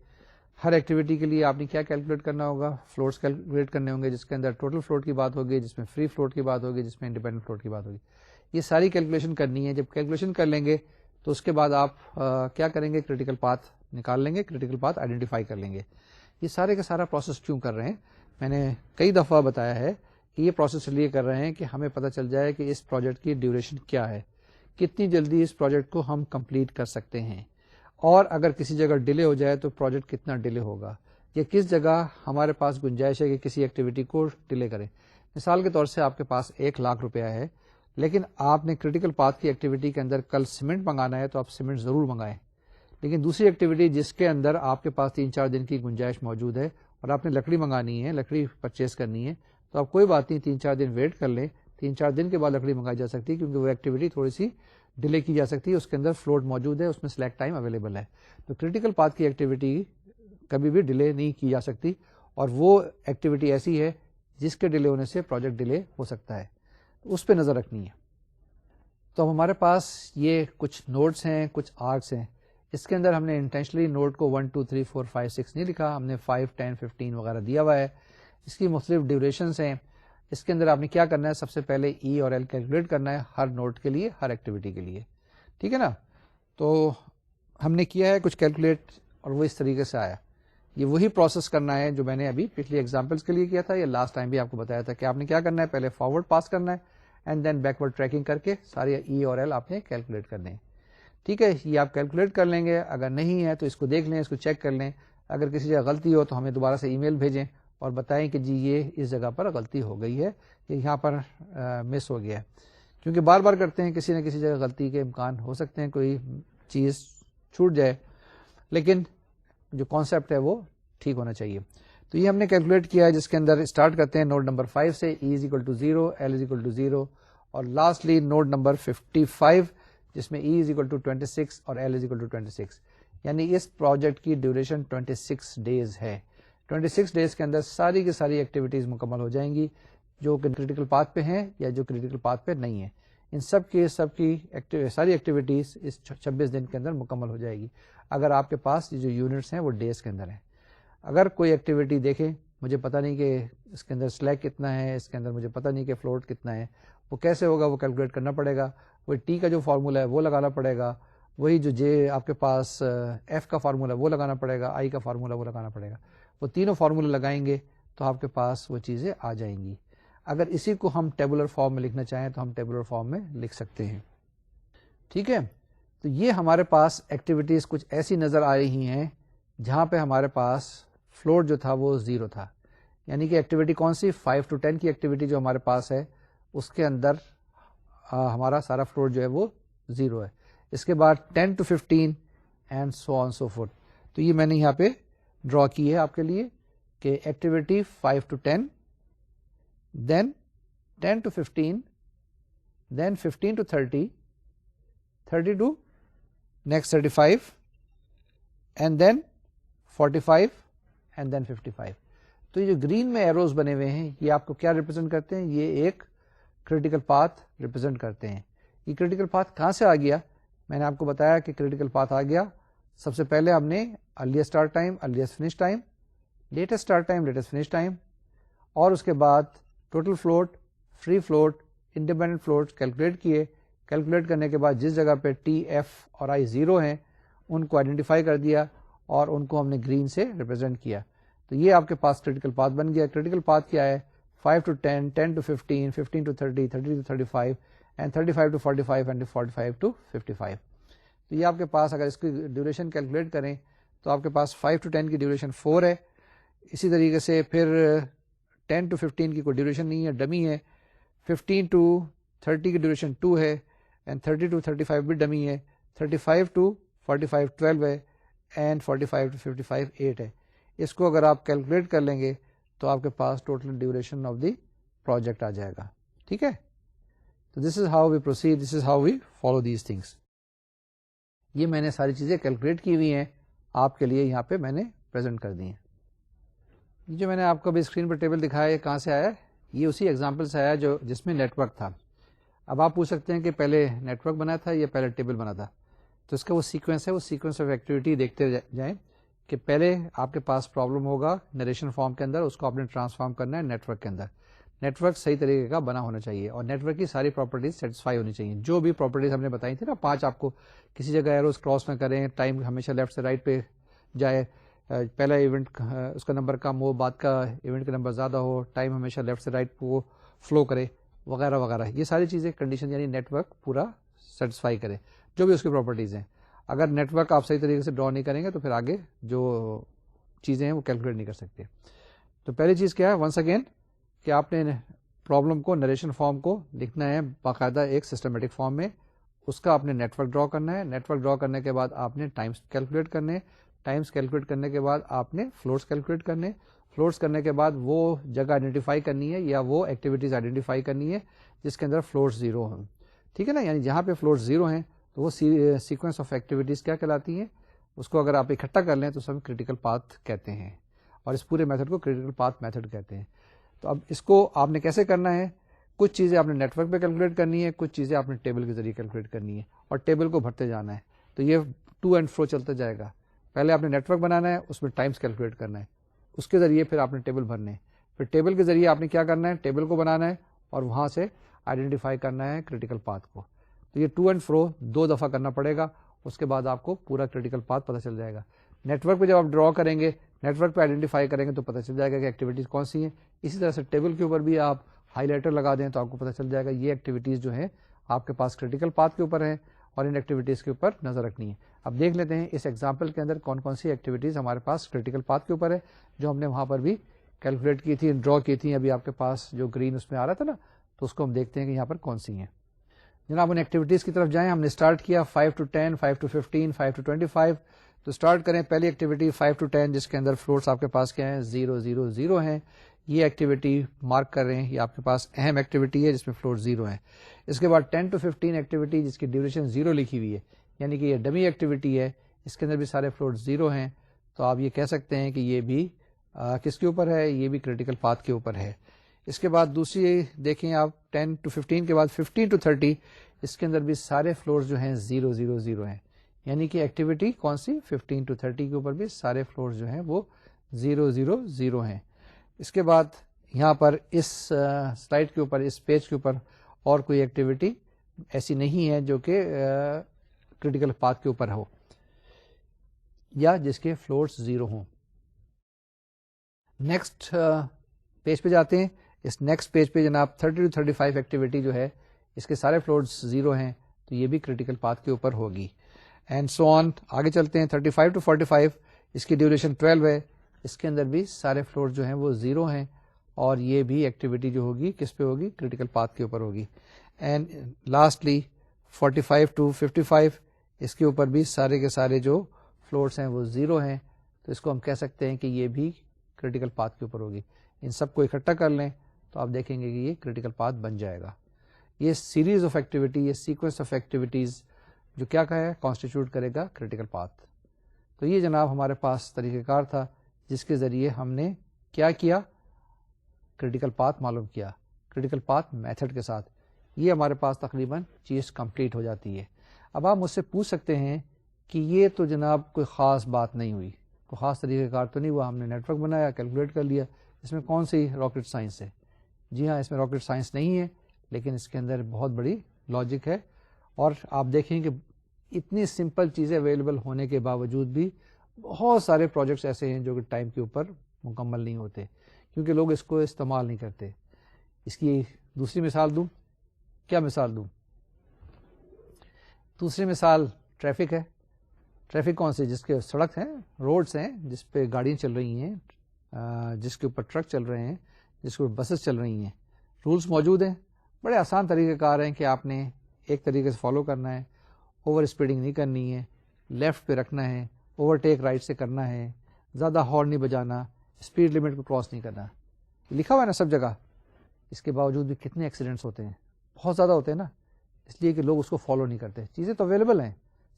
ہر ایکٹیویٹی کے لیے آپ نے کیا کیلکولیٹ کرنا ہوگا؟ فلوٹس کیلکولیٹ کرنے ہوں گے، جس کے اندر ٹوٹل فلوٹ کی بات ہوگی، جس میں فری فلوٹ کی بات ہوگی، جس میں انڈیپینڈنٹ فلوٹ کی بات ہوگی. یہ ساری کیلکولیشن کرنی ہے. جب کیلکولیشن کر لیں گے تو اس کے بعد آپ کیا کریں گے؟ کریٹیکل پاتھ نکال لیں گے، کریٹیکل پاتھ آئیڈینٹیفائی کر لیں گے. یہ سارے کا سارا پروسیس کیوں کر رہے ہیں؟ میں نے کئی دفعہ بتایا ہے کہ یہ پروسیس لیے کر رہے ہیں کہ ہمیں پتہ چل جائے کہ اس پروجیکٹ کی ڈیوریشن کیا ہے، کتنی جلدی اس پروجیکٹ کو ہم کمپلیٹ کر سکتے ہیں، اور اگر کسی جگہ ڈیلے ہو جائے تو پروجیکٹ کتنا ڈیلے ہوگا، یا کس جگہ ہمارے پاس گنجائش ہے کہ کسی ایکٹیویٹی کو ڈیلے کریں. مثال کے طور سے آپ کے پاس 1,00,000 روپیہ ہے، لیکن آپ نے کریٹیکل پاتھ کی ایکٹیویٹی کے اندر کل سیمنٹ منگانا ہے تو آپ سیمنٹ ضرور منگائیں. لیکن دوسری ایکٹیویٹی جس کے اندر آپ کے پاس 3-4 دن کی گنجائش موجود ہے اور آپ نے لکڑی منگانی ہے، لکڑی پرچیز کرنی ہے، تو آپ کوئی بات نہیں 3-4 دن ویٹ کر لیں. 3-4 دن کے بعد لکڑی منگائی جا سکتی ہے کیونکہ وہ ایکٹیویٹی تھوڑی سی ڈیلے کی جا سکتی ہے. اس کے اندر فلوٹ موجود ہے، اس میں سلیکٹ ٹائم اویلیبل ہے. تو کریٹیکل پاتھ کی ایکٹیویٹی کبھی بھی ڈیلے نہیں کی جا سکتی، اور وہ ایکٹیویٹی ایسی ہے جس کے ڈیلے ہونے سے پروجیکٹ ڈیلے ہو سکتا ہے. اس پہ نظر رکھنی ہے. تو ہمارے پاس یہ کچھ نوڈس ہیں، کچھ آرکس ہیں. اس کے اندر ہم نے انٹینشنلی نوڈ کو 1 2 3 4 5 6 نہیں لکھا، ہم نے 5 10 15 وغیرہ دیا ہوا ہے. اس کی مختلف ڈیوریشنس ہیں. اس کے اندر آپ نے کیا کرنا ہے؟ سب سے پہلے ای اور ایل کیلکولیٹ کرنا ہے ہر نوڈ کے لیے، ہر ایکٹیویٹی کے لیے. ٹھیک ہے نا؟ تو ہم نے کیا ہے کچھ کیلکولیٹ اور وہ اس طریقے سے آیا. یہ وہی پروسیس کرنا ہے جو میں نے ابھی پچھلی ایگزامپلس کے لیے کیا تھا، یا لاسٹ ٹائم بھی آپ کو بتایا تھا کہ آپ نے کیا کرنا ہے، پہلے فارورڈ پاس کرنا ہے اینڈ دین بیکورڈ ٹریکنگ کر کے سارے ای اور ایل آپ نے کیلکولیٹ کرنے ہیں. ٹھیک ہے، یہ آپ کیلکولیٹ کر لیں گے. اگر نہیں ہے تو اس کو دیکھ لیں، اس کو چیک کر لیں. اگر کسی جگہ غلطی ہو تو ہمیں دوبارہ سے ای میل بھیجیں اور بتائیں کہ جی یہ اس جگہ پر غلطی ہو گئی ہے، یہ یہاں پر مس ہو گیا ہے. کیونکہ بار بار کرتے ہیں، کسی نہ کسی جگہ غلطی کے امکان ہو سکتے ہیں، کوئی چیز چھوٹ جائے، لیکن جو کانسیپٹ ہے وہ ٹھیک ہونا چاہیے. تو یہ ہم نے کیلکولیٹ کیا ہے، جس کے اندر اسٹارٹ کرتے ہیں نوڈ نمبر 5 سے. E is equal to 0، L is equal to 0، اور لاسٹلی نوڈ نمبر 55 جس میں ای از اکول ٹو 26 اور ایل از اکول ٹو 26. یعنی اس پروجیکٹ کی ڈیوریشن 26 ڈیز ہے. 26 ڈیز کے اندر ساری کی ساری ایکٹیویٹیز مکمل ہو جائیں گی جو کریٹیکل پاتھ پہ ہیں یا جو کریٹیکل پاتھ پہ نہیں ہیں. ان سب کی ساری ایکٹیویٹیز اس 26 دن کے اندر مکمل ہو جائے گی اگر آپ کے پاس جو یونٹس ہیں وہ ڈیز کے اندر ہیں. اگر کوئی ایکٹیویٹی دیکھیں، مجھے پتہ نہیں کہ اس کے اندر سلیک کتنا ہے، اس کے اندر مجھے پتہ نہیں کہ فلوٹ کتنا ہے، وہ کیسے ہوگا؟ وہ کیلکولیٹ کرنا پڑے گا. وہی ٹی کا جو فارمولا ہے وہ لگانا پڑے گا، وہی جو جے آپ کے پاس ایف کا فارمولا وہ لگانا پڑے گا، آئی کا فارمولا وہ لگانا پڑے گا. وہ تینوں فارمولے لگائیں گے تو آپ کے پاس وہ چیزیں آ جائیں گی. اگر اسی کو ہم ٹیبولر فارم میں لکھنا چاہیں تو ہم ٹیبولر فارم میں لکھ سکتے ہیں. ٹھیک ہے، تو یہ ہمارے پاس ایکٹیویٹیز کچھ ایسی نظر آ رہی ہیں جہاں پہ ہمارے پاس فلوٹ جو تھا وہ 0 تھا. یعنی کہ ایکٹیویٹی کون سی؟ 5 to 10 کی ایکٹیویٹی جو ہمارے پاس ہے اس کے اندر ہمارا سارا فلوٹ جو ہے وہ 0 ہے. اس کے بعد 10 to 15 and so on so forth. تو یہ میں نے یہاں پہ ڈرا کی ہے آپ کے لیے کہ activity 5 to 10، then 10 to 15، then 15 to 30، 30 to next 35، and then 45، and then 55. تو یہ جو گرین میں ایروز بنے ہوئے ہیں یہ آپ کو کیا ریپرزینٹ کرتے ہیں؟ یہ ایک کریٹیکل پاتھ ریپرزینٹ کرتے ہیں. یہ کریٹیکل پاتھ کہاں سے آ گیا؟ میں نے آپ کو بتایا کہ کریٹیکل پاتھ آ گیا سب سے پہلے ہم نے earliest start time, earliest finish time, latest start time, latest finish time, اور اس کے بعد total float, free float, independent float calculate کیے. کیلکولیٹ کرنے کے بعد جس جگہ پہ ٹی، ایف اور آئی 0 ہیں ان کو آئیڈینٹیفائی کر دیا اور ان کو ہم نے گرین سے ریپرزینٹ کیا. تو یہ آپ کے پاس کریٹیکل پاتھ بن گیا. کریٹیکل پاتھ کیا ہے؟ 5 to 10، 10 to 15، 15 to 30، 30 to 35، and 35 to 45، and 45 to 55. تو یہ آپ کے پاس اگر اس کی ڈیوریشن کیلکولیٹ کریں تو آپ کے پاس 5 to 10 کی ڈیوریشن 4 ہے. اسی طریقے سے پھر 10 to 15 کی کوئی ڈیوریشن نہیں ہے, ڈمی ہے. 15 to 30 کی ڈیوریشن 2 ہے, اینڈ 30 to 35 بھی ڈمی ہے. 35 to 45 12 ہے, اینڈ 45 to 55 8 ہے. اس کو اگر آپ کیلکولیٹ کر لیں گے تو آپ کے پاس total duration of the project آ جائے گا. ٹھیک ہے, تو this is how we proceed, this is how we follow these things. یہ میں نے ساری چیزیں کیلکولیٹ کی ہوئی ہیں, آپ کے لیے یہاں پہ میں نے پریزنٹ کر دی ہیں. یہ جو میں نے آپ کو ابھی اسکرین پر ٹیبل دکھایا ہے کہاں سے آیا ہے؟ یہ اسی ایگزامپل سے آیا جو جس میں نیٹ ورک تھا. اب آپ پوچھ سکتے ہیں کہ پہلے نیٹ ورک بنا تھا یا پہلے ٹیبل بنا تھا. تو اس کا وہ سیکوینس ہے, وہ سیکوینس آف ایکٹیویٹی دیکھتے جائیں کہ پہلے آپ کے پاس پرابلم ہوگا نریشن فارم کے اندر, اس کو آپ نے ٹرانسفارم کرنا ہے نیٹ ورک کے اندر. نیٹ ورک صحیح طریقے کا بنا ہونا چاہیے, اور نیٹ ورک کی ساری پراپرٹیز سیٹسفائی ہونی چاہیے. جو بھی پراپرٹیز ہم نے بتائی تھی نا 5, آپ کو کسی جگہ ایروز کراس نہ کریں, ٹائم ہمیشہ لیفٹ سے رائٹ پہ جائے, پہلا ایونٹ اس کا نمبر کم ہو, بعد کا ایونٹ کا نمبر زیادہ ہو, ٹائم ہمیشہ لیفٹ سے رائٹ کو فلو کرے, وغیرہ وغیرہ. یہ ساری چیزیں کنڈیشن یعنی نیٹ ورک پورا سیٹسفائی کرے, جو بھی اس کی پراپرٹیز ہیں. اگر نیٹ ورک آپ صحیح طریقے سے ڈرا نہیں کریں گے تو پھر آگے جو چیزیں ہیں وہ کیلکولیٹ نہیں کر سکتے. تو پہلی چیز کیا ہے, ونس اگین, کہ آپ نے پرابلم کو نریشن فارم کو لکھنا ہے باقاعدہ ایک سسٹمیٹک فارم میں, اس کا آپ نے نیٹ ورک ڈرا کرنا ہے. نیٹ ورک ڈرا کرنے کے بعد آپ نے ٹائمس کیلکولیٹ کرنے, ٹائمس کیلکولیٹ کرنے کے بعد آپ نے فلورس کیلکولیٹ کرنے, فلورس کرنے کے بعد وہ جگہ آئیڈینٹیفائی کرنی ہے یا وہ ایکٹیویٹیز آئیڈینٹیفائی کرنی ہے جس کے اندر فلورس 0 ہوں. ٹھیک ہے نا, یعنی جہاں پہ فلورس 0 ہیں تو وہ سیکوینس آف ایکٹیویٹیز کیا کہلاتی ہیں, اس کو اگر آپ اکٹھا کر لیں تو سب کریٹیکل پاتھ کہتے ہیں, اور اس پورے میتھڈ کو کریٹیکل پاتھ میتھڈ کہتے ہیں. تو اب اس کو آپ نے کیسے کرنا ہے, کچھ چیزیں آپ نے نیٹ ورک پہ کیلکولیٹ کرنی ہے, کچھ چیزیں آپ نے ٹیبل کے ذریعے کیلکولیٹ کرنی ہے, اور ٹیبل کو بھرتے جانا ہے. تو یہ ٹو اینڈ فرو چلتا جائے گا. پہلے آپ نے نیٹ ورک بنانا ہے, اس میں ٹائمس کیلکولیٹ کرنا ہے, اس کے ذریعے پھر آپ نے ٹیبل بھرنے ہیں, پھر ٹیبل کے ذریعے آپ نے کیا کرنا ہے, ٹیبل کو بنانا ہے اور وہاں سے آئیڈینٹیفائی کرنا ہے کریٹیکل پاتھ کو. تو یہ ٹو اینڈ فرو 2 دفعہ کرنا پڑے گا, اس کے بعد آپ کو پورا کریٹیکل پاتھ پتہ چل جائے گا. نیٹ ورک پہ جب آپ ڈرا کریں گے, نیٹ ورک پہ آئیڈینٹیفائی کریں گے تو پتہ چل جائے گا کہ ایکٹیویٹیز کون سی ہیں. اسی طرح سے ٹیبل کے اوپر بھی آپ ہائی لائٹر لگا دیں تو آپ کو پتہ چل جائے گا یہ ایکٹیویٹیز جو ہیں آپ کے پاس کریٹیکل پاتھ کے اوپر ہیں, اور ان ایکٹیویٹیز کے اوپر نظر رکھنی ہے. اب دیکھ لیتے ہیں اس ایگزامپل کے اندر کون کون سی ایکٹیویٹیز ہمارے پاس کریٹیکل پاتھ کے اوپر ہے, جو ہم نے وہاں پر بھی کیلکولیٹ کی تھی, ڈرا کی تھی. ابھی آپ کے پاس جو گرین اس میں آ رہا تھا نا, تو اس کو ہم دیکھتے ہیں کہ یہاں پر کون سی ہیں. جناب ان ایکٹیویٹیز کی طرف جائیں. ہم نے اسٹارٹ کیا 5 to 10, 5 to 15, 5 to 25. تو اسٹارٹ کریں پہلی ایکٹیویٹی 5 to 10 جس کے اندر فلورس آپ کے پاس کیا ہیں, 0 0 0 ہیں. یہ ایکٹیویٹی مارک کر رہے ہیں, یہ آپ کے پاس اہم ایکٹیویٹی ہے جس میں فلور 0 ہیں. اس کے بعد 10 to 15 ایکٹیویٹی جس کی ڈیوریشن 0 لکھی ہوئی ہے, یعنی کہ یہ ڈمی ایکٹیویٹی ہے, اس کے اندر بھی سارے فلور 0 ہیں. تو آپ یہ کہہ سکتے ہیں کہ یہ بھی کس کے اوپر ہے, یہ بھی کریٹیکل پاتھ کے اوپر ہے. اس کے بعد دوسری دیکھیں آپ 10 to 15 کے بعد 15 to 30, اس کے اندر بھی سارے فلور جو ہیں 0 0 0 ہیں, یعنی کہ ایکٹیویٹی کون سی 15 to 30 کے اوپر بھی سارے فلور جو ہیں وہ 0 0 0 ہیں. اس کے بعد یہاں پر اس سلائڈ کے اوپر, اس پیج کے اوپر اور کوئی ایکٹیویٹی ایسی نہیں ہے جو کہ کریٹیکل پاتھ کے اوپر ہو یا جس کے فلورز 0 ہوں. نیکسٹ پیج پہ جاتے ہیں. اس نیکسٹ پیج پہ جناب 30 to 35 ایکٹیویٹی جو ہے اس کے سارے فلورز 0 ہیں, تو یہ بھی کریٹیکل پاتھ کے اوپر ہوگی. اینڈ سو آن, آگے چلتے ہیں. 35 to 45 اس کی ڈیوریشن 12 ہے, اس کے اندر بھی سارے فلور جو ہیں وہ 0 ہیں, اور یہ بھی ایکٹیویٹی جو ہوگی کس پہ ہوگی, کریٹیکل پاتھ کے اوپر ہوگی. اینڈ لاسٹلی 45 to 55 اس کے اوپر بھی سارے کے سارے جو فلورس ہیں وہ 0 ہیں, تو اس کو ہم کہہ سکتے ہیں کہ یہ بھی کریٹیکل پاتھ کے اوپر ہوگی. ان سب کو اکٹھا کر لیں تو آپ دیکھیں گے کہ یہ کریٹیکل پاتھ بن جائے گا. یہ سیریز آف ایکٹیویٹی, یہ سیکوینس آف ایکٹیویٹیز جو کیا ہے کانسٹیٹیوٹ کرے گا کریٹیکل پاتھ. تو یہ جناب ہمارے پاس طریقہ کار تھا جس کے ذریعے ہم نے کیا کیا, کریٹیکل پاتھ معلوم کیا کریٹیکل پاتھ میتھڈ کے ساتھ. یہ ہمارے پاس تقریباً چیز کمپلیٹ ہو جاتی ہے. اب آپ مجھ سے پوچھ سکتے ہیں کہ یہ تو جناب کوئی خاص بات نہیں ہوئی, کوئی خاص طریقہ کار تو نہیں ہوا, ہم نے نیٹ ورک بنایا, کیلکولیٹ کر لیا, اس میں کون سی راکٹ سائنس ہے. جی ہاں, اس میں راکٹ سائنس نہیں ہے, لیکن اس کے اندر بہت بڑی لاجک ہے. اور آپ دیکھیں کہ اتنی سمپل چیزیں اویلیبل ہونے کے باوجود بھی بہت سارے پروجیکٹس ایسے ہیں جو کہ ٹائم کے اوپر مکمل نہیں ہوتے, کیونکہ لوگ اس کو استعمال نہیں کرتے. اس کی دوسری مثال دوں, کیا مثال دوں؟ دوسری مثال ٹریفک ہے. ٹریفک کون سی؟ جس کے سڑک ہیں، روڈس ہیں جس پہ گاڑیاں چل رہی ہیں، جس کے اوپر ٹرک چل رہے ہیں، جس کے اوپر بسز چل رہی ہیں. رولس موجود ہیں، بڑے آسان طریقہ کار ہیں کہ آپ نے ایک طریقے سے فالو کرنا ہے. اوور اسپیڈنگ نہیں کرنی ہے، لیفٹ پہ رکھنا ہے، اوور ٹیک رائٹ سے کرنا ہے، زیادہ ہارن نہیں بجانا، اسپیڈ لمٹ کو کراس نہیں کرنا. لکھا ہوا ہے نا سب جگہ. اس کے باوجود بھی کتنے ایکسیڈنٹس ہوتے ہیں، بہت زیادہ ہوتے ہیں نا، اس لیے کہ لوگ اس کو فالو نہیں کرتے. چیزیں تو اویلیبل ہیں،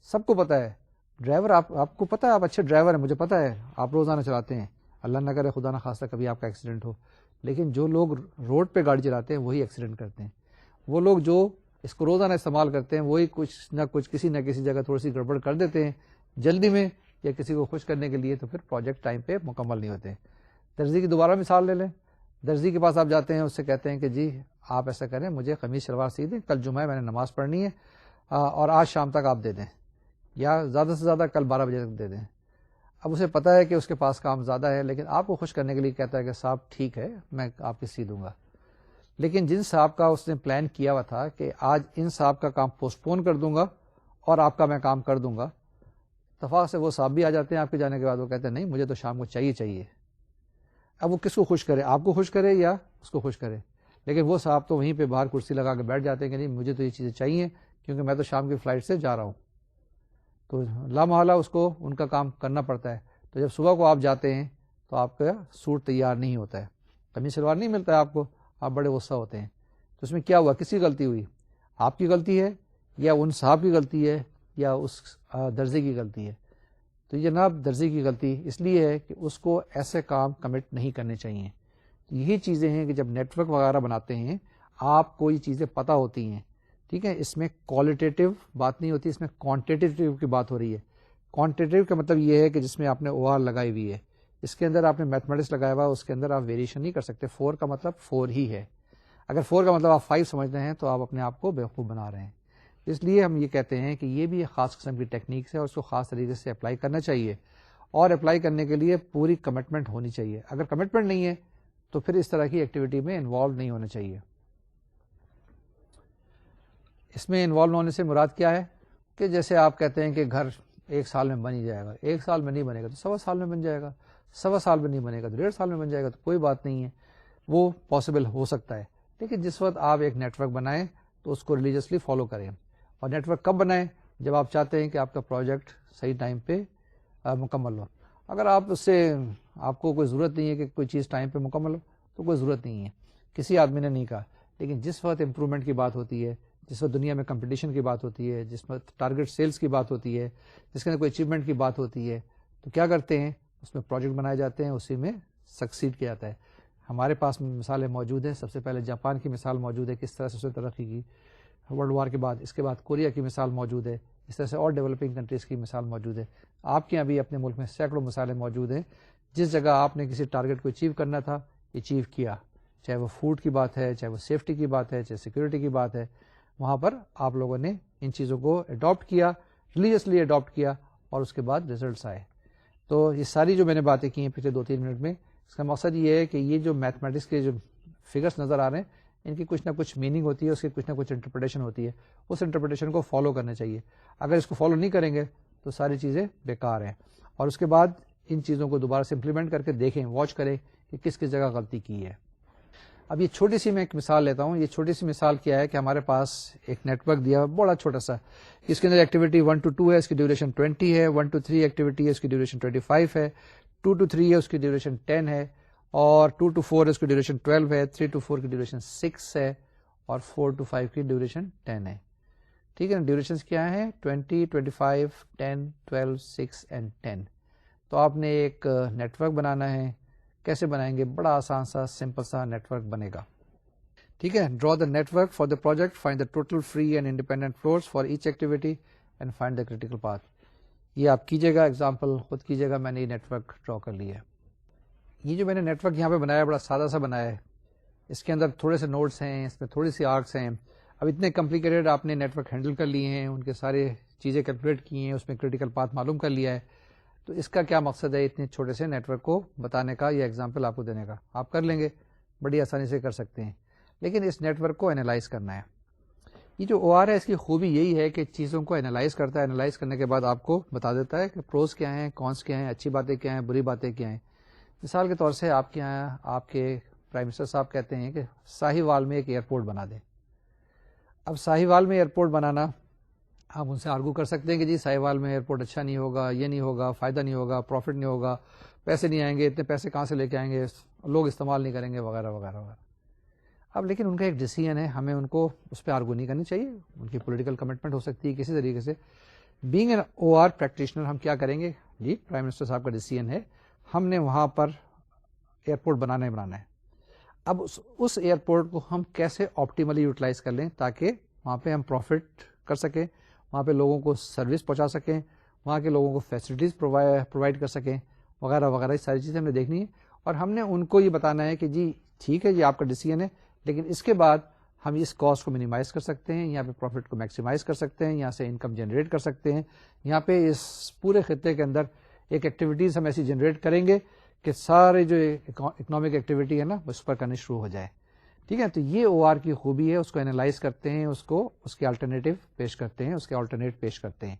سب کو پتا ہے. ڈرائیور آپ کو پتا ہے، آپ اچھے ڈرائیور ہیں، مجھے پتا ہے آپ روزانہ چلاتے ہیں، اللہ نہ کرے خدا نہ خواستہ کبھی آپ کا ایکسیڈنٹ ہو. لیکن جو لوگ روڈ پہ گاڑی چلاتے ہیں وہی ایکسیڈنٹ کرتے ہیں. وہ لوگ جو اس کو روزانہ استعمال کرتے ہیں وہی کچھ نہ کچھ کسی نہ کسی جگہ تھوڑی سی گڑبڑ کر دیتے ہیں جلدی میں یا کسی کو خوش کرنے کے لیے، تو پھر پروجیکٹ ٹائم پہ مکمل نہیں ہوتے. درزی کی دوبارہ مثال لے لیں. درزی کے پاس آپ جاتے ہیں، اس سے کہتے ہیں کہ جی آپ ایسا کریں، مجھے قمیص شلوار سی دیں، کل جمعہ ہے، میں نے نماز پڑھنی ہے، اور آج شام تک آپ دے دیں، یا زیادہ سے زیادہ کل 12 بجے تک دے دیں. اب اسے پتا ہے کہ اس کے پاس کام زیادہ ہے، لیکن آپ کو خوش کرنے کے لیے کہتا ہے کہ صاحب ٹھیک ہے میں آپ کی سی دوں گا. لیکن جن صاحب کا اس نے پلان کیا ہوا تھا کہ آج ان صاحب کا کام پوسٹ پون کر دوں گا اور آپ کا میں کام کر دوں گا، اتفاق سے وہ صاحب بھی آ جاتے ہیں آپ کے جانے کے بعد. وہ کہتے ہیں نہیں مجھے تو شام کو چاہیے. اب وہ کس کو خوش کرے، آپ کو خوش کرے یا اس کو خوش کرے؟ لیکن وہ صاحب تو وہیں پہ باہر کرسی لگا کے بیٹھ جاتے ہیں کہ نہیں مجھے تو یہ چیزیں چاہیے کیونکہ میں تو شام کی فلائٹ سے جا رہا ہوں. تو لامحالہ اس کو ان کا کام کرنا پڑتا ہے. تو جب صبح کو آپ جاتے ہیں تو آپ کا سوٹ تیار نہیں ہوتا ہے، قمیص شلوار نہیں ملتا ہے آپ کو، آپ بڑے غصہ ہوتے ہیں. تو اس میں کیا ہوا؟ کس کی غلطی ہوئی؟ آپ کی غلطی ہے یا ان صاحب کی غلطی ہے یا اس درزی کی غلطی ہے؟ تو یہ جناب درزی کی غلطی اس لیے ہے کہ اس کو ایسے کام کمٹ نہیں کرنے چاہیے. یہی چیزیں ہیں کہ جب نیٹ ورک وغیرہ بناتے ہیں آپ کو یہ چیزیں پتہ ہوتی ہیں، ٹھیک ہے. اس میں کوالٹیٹیو بات نہیں ہوتی، اس میں کوانٹیٹیو کی بات ہو رہی ہے. کوانٹیٹیو کا مطلب یہ ہے کہ جس میں آپ نے او آر لگائی ہوئی ہے، اس کے اندر آپ نے میتھمیٹکس لگایا ہوا، اس کے اندر آپ ویریشن نہیں کر سکتے. 4 کا مطلب 4 ہی ہے. اگر 4 کا مطلب آپ 5 سمجھتے ہیں تو آپ اپنے آپ کو بیوقوف بنا رہے ہیں. اس لیے ہم یہ کہتے ہیں کہ یہ بھی ایک خاص قسم کی ٹیکنیک ہے اور اس کو خاص طریقے سے اپلائی کرنا چاہیے، اور اپلائی کرنے کے لیے پوری کمٹمنٹ ہونی چاہیے. اگر کمٹمنٹ نہیں ہے تو پھر اس طرح کی ایکٹیویٹی میں انوالو نہیں ہونا چاہیے. اس میں انوالو ہونے سے مراد کیا ہے کہ جیسے آپ کہتے ہیں کہ گھر 1 سال میں بن ہی جائے گا. 1 سال میں نہیں بنے گا تو 1.25 سال میں بن جائے گا، 1.25 سال میں نہیں بنے گا تو 1.5 سال میں بن جائے گا. تو کوئی بات نہیں ہے، وہ پاسبل ہو سکتا ہے. لیکن جس وقت آپ ایک نیٹ ورک بنائیں تو اس کو ریلیجسلی فالو کریں. اور نیٹ ورک کب بنائیں؟ جب آپ چاہتے ہیں کہ آپ کا پروجیکٹ صحیح ٹائم پہ مکمل ہو. اگر آپ اس سے آپ کو کوئی ضرورت نہیں ہے کہ کوئی چیز ٹائم پہ مکمل ہو تو کوئی ضرورت نہیں ہے، کسی آدمی نے نہیں کہا. لیکن جس وقت امپرومنٹ کی بات ہوتی ہے، جس وقت دنیا میں کمپٹیشن کی بات ہوتی ہے، جس وقت ٹارگیٹ سیلز کی بات ہوتی ہے، جس کے اندر کوئی اچیومنٹ کی بات ہوتی ہے، تو کیا کرتے ہیں؟ اس میں پروجیکٹ بنائے جاتے ہیں، اسی میں سکسیڈ کیا جاتا ہے. ہمارے پاس مثالیں موجود ہیں. سب سے پہلے جاپان کی مثال موجود ہے، کس طرح سے اس نے ترقی کی ورلڈ وار کے بعد. اس کے بعد کوریا کی مثال موجود ہے. اس طرح سے اور ڈیولپنگ کنٹریز کی مثال موجود ہے. آپ کے یہاں بھی اپنے ملک میں سینکڑوں مثالیں موجود ہیں جس جگہ آپ نے کسی ٹارگیٹ کو اچیو کرنا تھا، اچیو کیا. چاہے وہ فوڈ کی بات ہے، چاہے وہ سیفٹی کی بات ہے، چاہے سیکورٹی کی بات ہے، وہاں پر آپ لوگوں نے ان چیزوں کو اڈاپٹ کیا، ریلیجسلی اڈاپٹ کیا، اور اس کے بعد ریزلٹس آئے. تو یہ ساری جو میں نے باتیں کی ہیں پچھلے 2-3 منٹ میں، اس کا مقصد یہ ہے کہ یہ جو میتھمیٹکس کے جو فگرس نظر آ رہے ہیں ان کی کچھ نہ کچھ میننگ ہوتی ہے، اس کی کچھ نہ کچھ انٹرپریٹیشن ہوتی ہے. اس انٹرپریٹیشن کو فالو کرنا چاہیے. اگر اس کو فالو نہیں کریں گے تو ساری چیزیں بیکار ہیں. اور اس کے بعد ان چیزوں کو دوبارہ سے امپلیمنٹ کر کے دیکھیں، واچ کریں کہ کس کس جگہ غلطی کی ہے. اب یہ چھوٹی سی میں ایک مثال لیتا ہوں. یہ چھوٹی سی مثال کیا ہے کہ ہمارے پاس ایک نیٹ ورک دیا بڑا چھوٹا سا، اس کے اندر ایکٹیویٹی 1 to 2 ہے، اس کی ڈیوریشن 20 ہے. 1 to 3 ایکٹیویٹی ہے، اس کی ڈیوریشن 25 ہے. 2 to 3 ہے، اس کی ڈیوریشن 10 ہے. اور 2 to 4 ہے، اس کی ڈیوریشن 12 ہے. 3 to 4 کی ڈیوریشن 6 ہے. اور 4 to 5 کی ڈیوریشن 10 ہے. ٹھیک ہے نا. ڈیوریشن کیا ہے؟ 20, 25, 10, 12, 6 and 10. تو آپ نے ایک نیٹ ورک بنانا ہے. کیسے بنائیں گے؟ بڑا آسان سا سمپل سا نیٹ ورک بنے گا. ٹھیک ہے. Draw the network for the project, find the total free and independent floats for each activity and find the critical path. یہ آپ کیجیے گا، ایگزامپل خود کیجیے گا. میں نے یہ نیٹ ورک ڈرا کر لیا ہے. یہ جو میں نے نیٹ ورک یہاں پہ بنایا ہے بڑا سادہ سا بنایا ہے. اس کے اندر تھوڑے سے نوڈس ہیں، اس میں تھوڑی سی آرکس ہیں. اب اتنے کمپلیکیٹڈ آپ نے نیٹ ورک ہینڈل کر لیے ہیں، ان کے سارے چیزیں کیلکولیٹ کی ہیں، اس میں کریٹیکل پاتھ معلوم کر لیا ہے. تو اس کا کیا مقصد ہے اتنے چھوٹے سے نیٹ ورک کو بتانے کا یا ایگزامپل آپ کو دینے کا؟ آپ کر لیں گے، بڑی آسانی سے کر سکتے ہیں. لیکن اس نیٹ ورک کو اینالائز کرنا ہے. یہ جو او آر ہے اس کی خوبی یہی ہے کہ چیزوں کو انالائز کرتا ہے، انالائز کرنے کے بعد آپ کو بتا دیتا ہے کہ پروز کیا ہیں، کونس کیا ہیں، اچھی باتیں کیا ہیں، بری باتیں کیا ہیں. مثال کے طور سے آپ کے یہاں آپ کے پرائم منسٹر صاحب کہتے ہیں کہ ساہیوال میں ایک ایئرپورٹ بنا دیں. اب ساہیوال میں ایئرپورٹ بنانا، آپ ان سے آرگو کر سکتے ہیں کہ جی ساہیوال میں ایئرپورٹ اچھا نہیں ہوگا، یہ نہیں ہوگا، فائدہ نہیں ہوگا، پروفٹ نہیں ہوگا، پیسے نہیں آئیں گے، اتنے پیسے کہاں سے لے کے آئیں گے، لوگ استعمال نہیں کریں گے، وغیرہ وغیرہ وغیرہ. اب لیکن ان کا ایک ڈیسیژن ہے، ہمیں ان کو اس پہ آرگو نہیں کرنی چاہیے. ان کی پولیٹیکل کمٹمنٹ ہو سکتی ہے کسی طریقے سے. Being an O R practitioner ہم کیا کریں گے، جی پرائم منسٹر صاحب کا ڈیسیژن ہے، ہم نے وہاں پر ایئرپورٹ بنانا ہے. اب اس ایئرپورٹ کو ہم کیسے آپٹیملی یوٹیلائز کر لیں تاکہ وہاں پہ ہم پروفٹ کر سکیں، وہاں پہ لوگوں کو سروس پہنچا سکیں، وہاں کے لوگوں کو فیسلٹیز پرووائڈ کر سکیں، وغیرہ وغیرہ. یہ ساری چیزیں ہم نے دیکھنی ہے اور ہم نے ان کو یہ بتانا ہے کہ جی ٹھیک ہے، یہ آپ کا ڈیسیژن ہے، لیکن اس کے بعد ہم اس کاسٹ کو منیمائز کر سکتے ہیں، یہاں پہ پروفٹ کو میکسیمائز کر سکتے ہیں، یہاں سے انکم جنریٹ کر سکتے ہیں. یہاں پہ اس پورے خطے کے اندر ایک ایکٹیویٹیز ہم ایسی جنریٹ کریں گے کہ سارے جو اکنامک ایکٹیویٹی ہے نا اس پر کرنی شروع ہو جائے. ٹھیک ہے، تو یہ او آر کی خوبی ہے، اس کو انالائز کرتے ہیں، اس کے الٹرنیٹو پیش کرتے ہیں، اس کے آلٹرنیٹ پیش کرتے ہیں.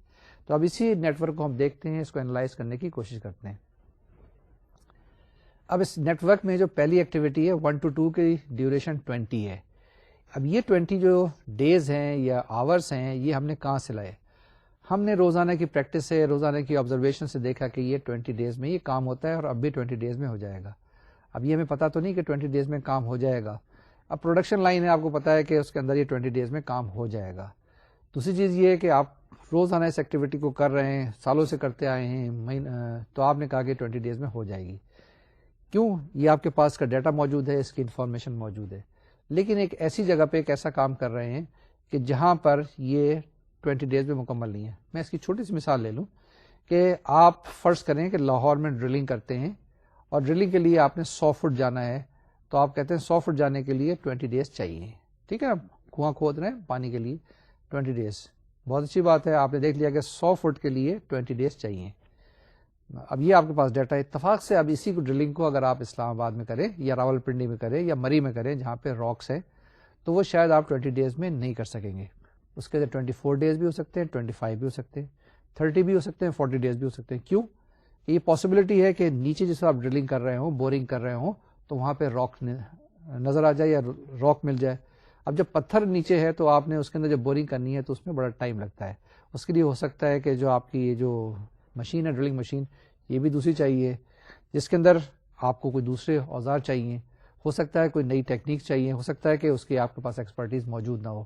تو اب اسی نیٹ ورک کو ہم دیکھتے ہیں، اس کو انالائز کرنے کی کوشش کرتے ہیں. اب اس نیٹ ورک میں جو پہلی ایکٹیویٹی ہے 1 to 2 کی ڈیوریشن 20 ہے. اب یہ 20 جو ڈیز ہیں یا آورس ہیں یہ ہم نے کہاں سے لائے؟ ہم نے روزانہ کی پریکٹس سے، روزانہ کی آبزرویشن سے دیکھا کہ یہ 20 ڈیز میں یہ کام ہوتا ہے اور اب بھی 20 ڈیز میں ہو جائے گا. اب یہ ہمیں پتا تو نہیں کہ 20 ڈیز میں کام ہو جائے گا. اب پروڈکشن لائن ہے، آپ کو پتا ہے کہ اس کے اندر یہ 20 ڈیز میں کام ہو جائے گا. دوسری چیز یہ ہے کہ آپ روزانہ اس ایکٹیویٹی کو کر رہے ہیں، سالوں سے کرتے آئے ہیں، تو آپ نے کہا کہ 20 ڈیز میں ہو جائے گی. کیوں؟ یہ آپ کے پاس کا ڈیٹا موجود ہے، اس کی انفارمیشن موجود ہے. لیکن ایک ایسی جگہ پہ ایک ایسا کام کر رہے ہیں کہ جہاں پر یہ 20 ڈیز میں مکمل نہیں ہے. میں اس کی چھوٹی سی مثال لے لوں کہ آپ فرض کریں کہ لاہور میں ڈرلنگ کرتے ہیں اور ڈرلنگ کے لیے آپ نے 100 فٹ جانا ہے، تو آپ کہتے ہیں 100 فٹ جانے کے لیے 20 ڈیز چاہیے. ٹھیک ہے، کنواں کھود رہے ہیں پانی کے لیے 20 ڈیز. بہت اچھی بات ہے، آپ نے دیکھ لیا کہ 100 فٹ کے لیے 20 ڈیز چاہیے. اب یہ آپ کے پاس ڈیٹا اتفاق سے. اب اسی کو ڈرلنگ کو اگر آپ اسلام آباد میں کریں یا راول پنڈی میں کریں یا مری میں کریں جہاں پہ راکس ہے، تو وہ شاید آپ 20 ڈیز میں نہیں کر سکیں گے. اس کے اندر 24 ڈیز بھی ہو سکتے ہیں، 25 بھی ہو سکتے ہیں، 30 بھی ہو سکتے ہیں، 40 ڈیز بھی ہو سکتے ہیں. کیوں؟ یہ پاسبلٹی ہے کہ نیچے جس آپ ڈرلنگ کر رہے ہوں، بورنگ کر رہے ہوں، تو وہاں پہ راک نظر آ جائے یا راک مل جائے. اب جب پتھر نیچے ہے تو آپ نے اس کے اندر جب بورنگ کرنی ہے تو اس میں بڑا ٹائم لگتا ہے. اس کے لیے ہو سکتا ہے کہ جو آپ کی یہ جو مشین ہے ڈرلنگ مشین، یہ بھی دوسری چاہیے جس کے اندر آپ کو کوئی دوسرے اوزار چاہیے، ہو سکتا ہے کوئی نئی ٹیکنیک چاہیے، ہو سکتا ہے کہ اس کی آپ کے پاس ایکسپرٹیز موجود نہ ہو.